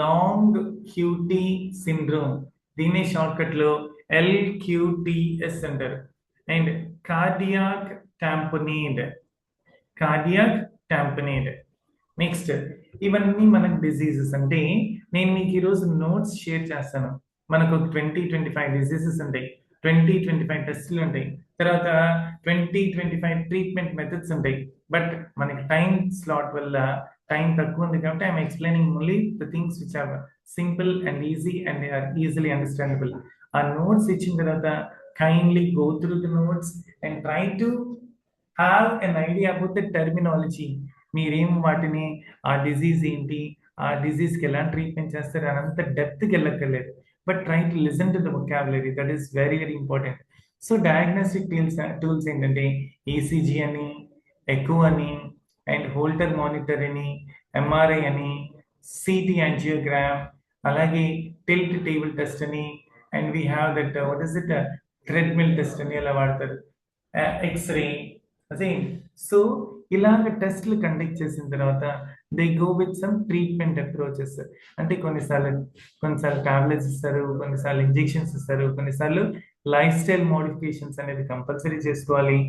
long QT syndrome. దీన్ని షార్ట్ కట్ లో LQTS అంటారు. And cardiac tamponade. నెక్స్ట్ ఇవన్నీ మనకు డిసీజెస్. అంటే నేను మీకు ఈరోజు నోట్స్ షేర్ చేస్తాను. మనకు 20-25 డిసీజెస్ ఉంటాయి, 20-25 టెస్టులు ఉంటాయి, తర్వాత 20-25 ట్రీట్మెంట్ మెథడ్స్ ఉంటాయి. బట్ మనకి టైం స్లాట్ వల్ల టైం తక్కువ ఉంది కాబట్టి I'm explaining only the things which are simple and easy and they are easily understandable. ఆ నోట్స్ ఇచ్చిన తర్వాత kindly go through the notes and try to have an idea about the terminology. మీరేం వాటిని, ఆ disease ఏంటి, ఆ డిజీజ్కి ఎలా treatment చేస్తారు అని అంత డెప్త్కి వెళ్ళక్కర్లేదు. But try to listen to the vocabulary, that is very very important. So diagnostic tools ఏంటంటే ఈసీజీ అని, ఎకో అని, అండ్ హోల్టర్ మానిటర్ అని, ఎంఆర్ఐ అని, సిటీ యాంజియోగ్రామ్, అలాగే టిల్ట్ టేబుల్ టెస్ట్ అని, and we have that what is it treadmill test అని అలా వాడతారు, ఎక్స్రే. అదే సో ఇలాగ టెస్ట్లు కండక్ట్ చేసిన తర్వాత they go with some treatment approaches. అంటే కొన్నిసార్లు టాబ్లెట్స్ ఇస్తారు, కొన్నిసార్లు ఇంజెక్షన్స్ ఇస్తారు, కొన్నిసార్లు లైఫ్ స్టైల్ మోడిఫికేషన్స్ అనేది కంపల్సరీ చేసుకోవాలి.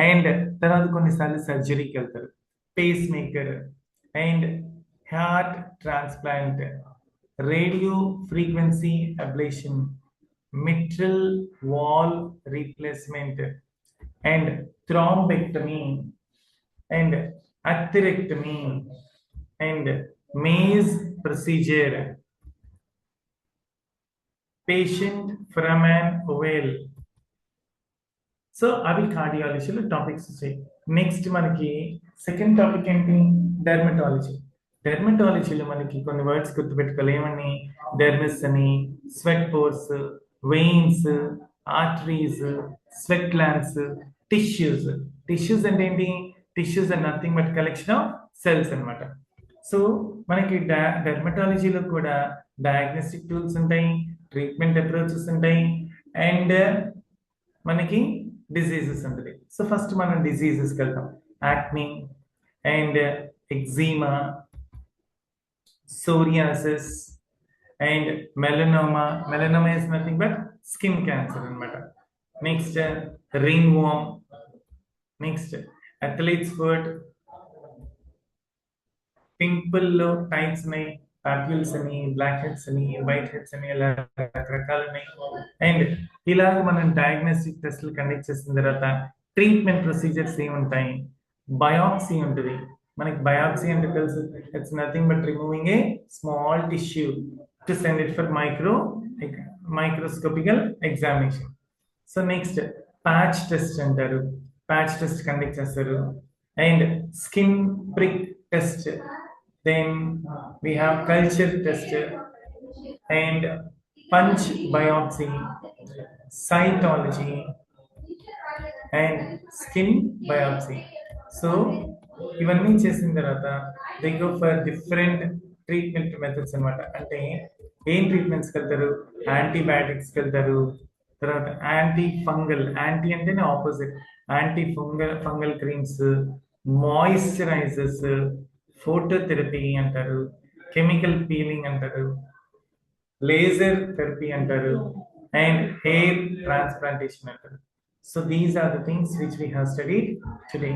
అండ్ తర్వాత కొన్నిసార్లు సర్జరీకి వెళ్తారు, pacemaker and heart transplant, radio frequency ablation, mitral wall replacement, and thrombectomy, and atherectomy, and Maze procedure, patient from an oval. So అవి కార్డియాలజీలో టాపిక్స్ వచ్చాయి. నెక్స్ట్ మనకి సెకండ్ టాపిక్ ఏంటి? డెర్మటాలజీ. డెర్మటాలజీలో మనకి కొన్ని వర్డ్స్ గుర్తుపెట్టుకోవాలి. ఏమని? డెర్మిస్ అని, sweat pores, veins, arteries, sweat glands, tissues. Tissues అంటే ఏంటి? Tissues are nothing but collection of cells అన్నమాట. సో మనకి డెర్మటాలజీలో కూడా డయాగ్నోస్టిక్ టూల్స్ ఉంటాయి, ట్రీట్మెంట్ అప్రోచెస్ ఉంటాయి, అండ్ మనకి డిసీజెస్ ఉంటుంది. సో ఫస్ట్ మనం డిసీజెస్కి వెళ్తాం. Acne and eczema, psoriasis and melanoma. Melanoma is nothing but skin cancer అన్నమాట. Next ringworm, next athlete's foot, pimple లో టైప్స్ ఉన్నాయి, పాప్యూల్స్ అని, బ్లాక్ హెడ్స్ అని, వైట్ హెడ్స్ అని, ఇలా రకరకాలు ఉన్నాయి. అండ్ ఇలాగ మనం డయాగ్నోస్టిక్ టెస్ట్లు కండక్ట్ చేసిన తర్వాత ట్రీట్మెంట్ ప్రొసీజర్స్ ఏముంటాయి? బయాప్సీ ఉంటుంది. మనకి బయాప్సీ అంటే తెలుసు, it's nothing but removing a small tissue to send it for microscopical examination. So next patch test అంటారు, ప్యాచ్ టెస్ట్ కండక్ట్ చేస్తారు. And skin prick test, then we have culture test and punch biopsy, cytology and skin biopsy. So ఇవన్నీ చేసిన తర్వాత they go for different treatment methods అన్నమాట. అంటే ఏం ట్రీట్మెంట్స్కి వెళ్తారు? యాంటీబయాటిక్స్కి వెళ్తారు, తర్వాత యాంటీ ఫంగల్, యాంటీ అంటేనే opposite, anti fungal creams, moisturisers, phototherapy అంటారు, కెమికల్ పీలింగ్ అంటారు, లేజర్ థెరపీ అంటారు, అండ్ హెయిర్ ట్రాన్స్ప్లాంటేషన్ అంటారు. So these are the things which we have studied today.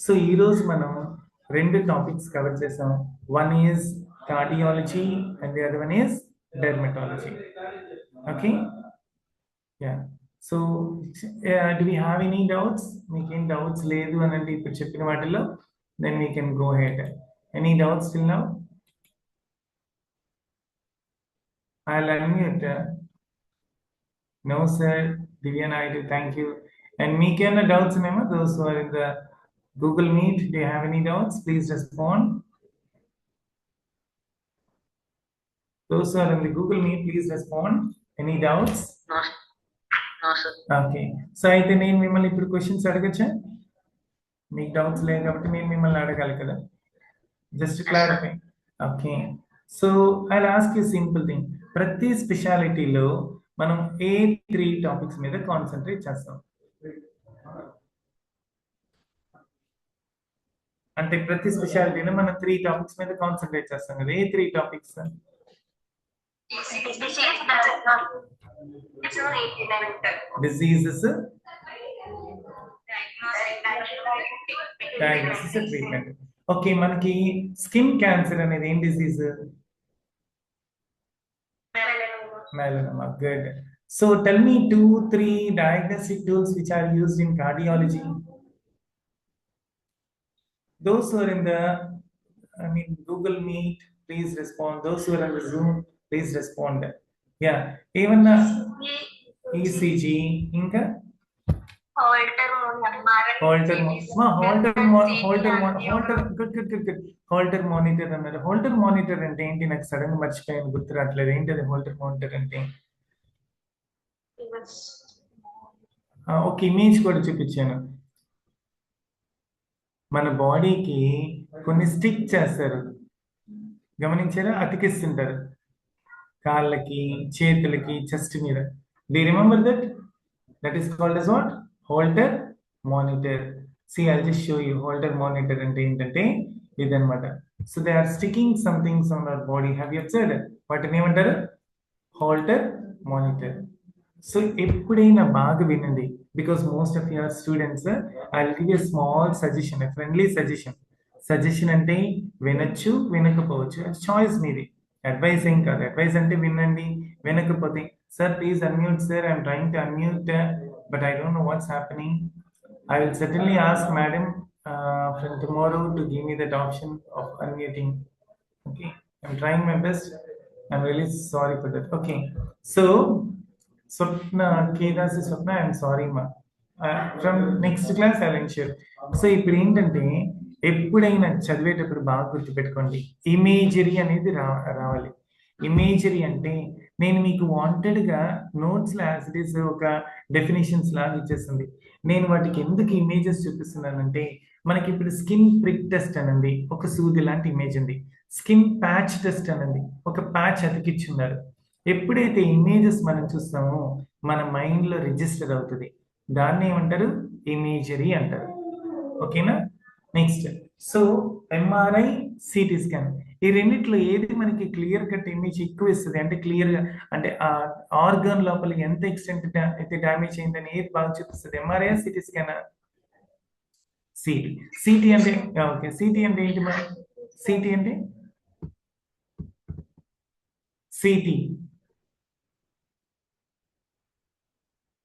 సో ఈరోజు మనం రెండు టాపిక్స్ కవర్ చేసాం. One is cardiology and the other one is dermatology. Okay, yeah. So do we have any doubts? మీకేం doubts లేదు అని అంటే ఇప్పుడు చెప్పిన వాటిలో, then we can go ahead. Any doubts till now? I'll unmute. No sir, Divya Naidu, thank you. And meekena doubts nema, those who are in the Google Meet, do you have any doubts? Please respond. Those who are in the Google Meet, please respond. Any doubts? No sir. Okay, so అయితే నేను మిమ్మల్ని ఇప్పుడు questions అడగచ్చా? మీకు doubts లేదు కాబట్టి నేను మిమ్మల్ని అడగాలి కదా, just clarify. Okay, so I ask you simple thing. ప్రతి స్పెషాలిటీలో మనం ఏ 3 టాపిక్స్ మీద కాన్సన్ట్రేట్ చేస్తాం? అంటే ప్రతి స్పెషాలిటీలో మనం 3 టాపిక్స్ మీద కాన్సన్ట్రేట్ చేస్తాం కదా, ఏ 3 topics? Diseases, diagnosis, treatment. Okay, మనకి స్కిన్ క్యాన్సర్ అనేది ఏం disease? Melanoma. Good. So tell me 2-3 diagnostic tools which are used in cardiology. Those who are in the Google Meet, please respond. Those who are on the Zoom, please respond. Yeah, even ECG, ఇంకా Holter monitor అన్నారు. Holter monitor అంటే ఏంటి? నాకు sudden గా మర్చిపోయాను, గుర్తు రావట్లేదు. ఏంటి అది హోల్టర్ మానిటర్ అంటే? ఒక ఇమేజ్ కూడా చూపించాను. మన బాడీకి కొన్ని స్టిక్ చేస్తారు, గమనించారా? అతికిస్తుంటారు కాళ్ళకి, చేతులకి, చెస్ట్ మీద. Do you remember that? That is called as what? Holter monitor. See, I'll just show you. Holter monitor అంటే ఏంటంటే ఇదన్నమాట. So they are sticking some things on our body. Have you observed? వాటిని ఏమంటారు? Holter monitor. So ఎప్పుడైనా బాగా వినండి, because most of your students, I'll give you a small suggestion, a friendly suggestion. Suggestion అంటే వినొచ్చు, వినకపోవచ్చు, అది చాయిస్ మీది. Advice ఏం కాదు. అడ్వైస్ అంటే వినండి, వినకపోతే sir please unmute sir, I'm trying to unmute but I don't know what's happening. I will certainly ask madam from tomorrow to give me that option of unmuting. Okay, I'm trying my best. I'm really sorry for that. Okay, so Swapna, Kedasi Swapna, I'm sorry ma. From next class I ensure. So ఇప్పుడు ఏంటంటే ఎప్పుడైనా చదివేటప్పుడు బాగా గుర్తుపెట్టుకోండి, imagery అనేది రావాలి. Imagery అంటే నేను మీకు వాంటెడ్గా నోట్స్లో యాజ్ ఇట్ ఈస్ ఒక డెఫినేషన్స్ లాగా ఇచ్చేస్తుంది. నేను వాటికి ఎందుకు ఇమేజెస్ చూపిస్తున్నానంటే, మనకి ఇప్పుడు స్కిన్ ప్రిక్ టెస్ట్ అనండి, ఒక సూది లాంటి ఇమేజ్ ఉంది. స్కిన్ ప్యాచ్ టెస్ట్ అనండి, ఒక ప్యాచ్ అతికిచ్చున్నారు. ఎప్పుడైతే ఇమేజెస్ మనం చూస్తామో మన మైండ్లో రిజిస్టర్ అవుతుంది. దాన్ని ఏమంటారు? ఇమేజరీ అంటారు. ఓకేనా? Next, so MRI, CT scan, ఈ రెండిట్లో ఏది మనకి క్లియర్ కట్ ఇమేజ్ ఎక్కువ ఇస్తుంది, అంటే క్లియర్గా, అంటే ఆ ఆర్గాన్ లోపల ఎంత ఎక్స్టెంట్ అయితే డ్యామేజ్ అయిందని ఏది బాగా చూపిస్తుంది? MRI, CT scan? City. City అంటే ఓకే, సిటీ అంటే ఏంటి మరి? సిటీ అంటే city.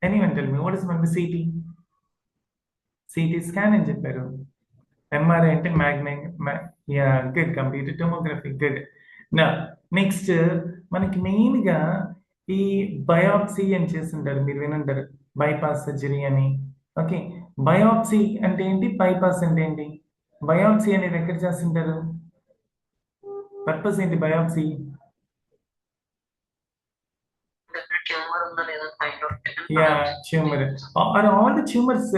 Anyone tell me what is మన సిటీ? సిటీ స్కాన్ అని చెప్పారు. ఎంఆర్ఐ అంటే గుడ్, కంప్యూటర్ టోమోగ్రఫీ, గుడ్. నా నెక్స్ట్, మనకి మెయిన్గా ఈ బయాప్సీ అని చేస్తుంటారు, మీరు వినుంటారు, బైపాస్ సర్జరీ అని. ఓకే, బయాప్సీ అంటే ఏంటి, బైపాస్ అంటే ఏంటి? బయాప్సీ అనేది ఎక్కడ చేస్తుంటారు? పర్పస్ ఏంటి బయాప్సీ? ట్యూమర్ ఉందా లేదా find out. Yeah, tumor. Are all the tumors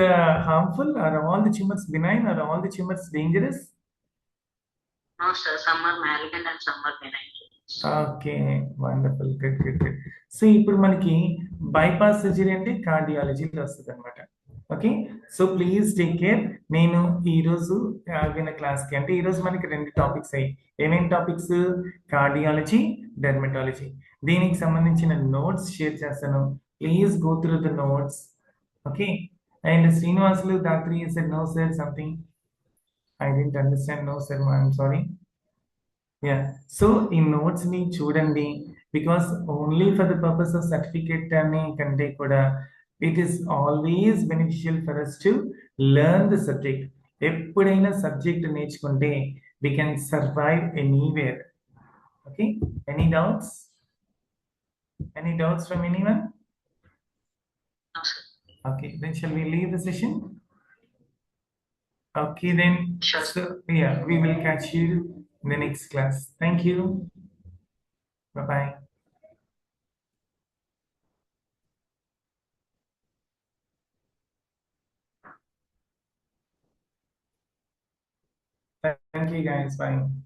harmful? Are all the tumors benign? Are all the tumors dangerous? No, sir. Some are malignant and some are benign. Okay, wonderful, good good good. So ఇప్పుడు మనకి bypass surgery అంటే కార్డియాలజీలో వస్తుంది అనమాట. Okay, so please take care. నేను ఈరోజు విన్న క్లాస్కి, అంటే ఈరోజు మనకి 2 టాపిక్స్ అయ్యి, ఏమేమి టాపిక్స్? Cardiology, dermatology. దీనికి సంబంధించిన నోట్స్ షేర్ చేస్తాను. Please go through the notes. Okay, and Srinivasulu doctor said no sir something. I didn't understand. No sir, I'm sorry. Yeah, so ఈ నోట్స్ ని చూడండి, because only for the purpose of certificate అనే కంటే కూడా it is always beneficial for us to learn the subject. ఎప్పుడైనా subject నేర్చుకుంటే we can survive anywhere. Okay, any doubts? Any doubts from anyone? No, sir. Okay, then shall we leave the session? Okay, then. Sure. So yeah, we will catch you in the next class. Thank you. Bye bye. Thank you guys. Bye.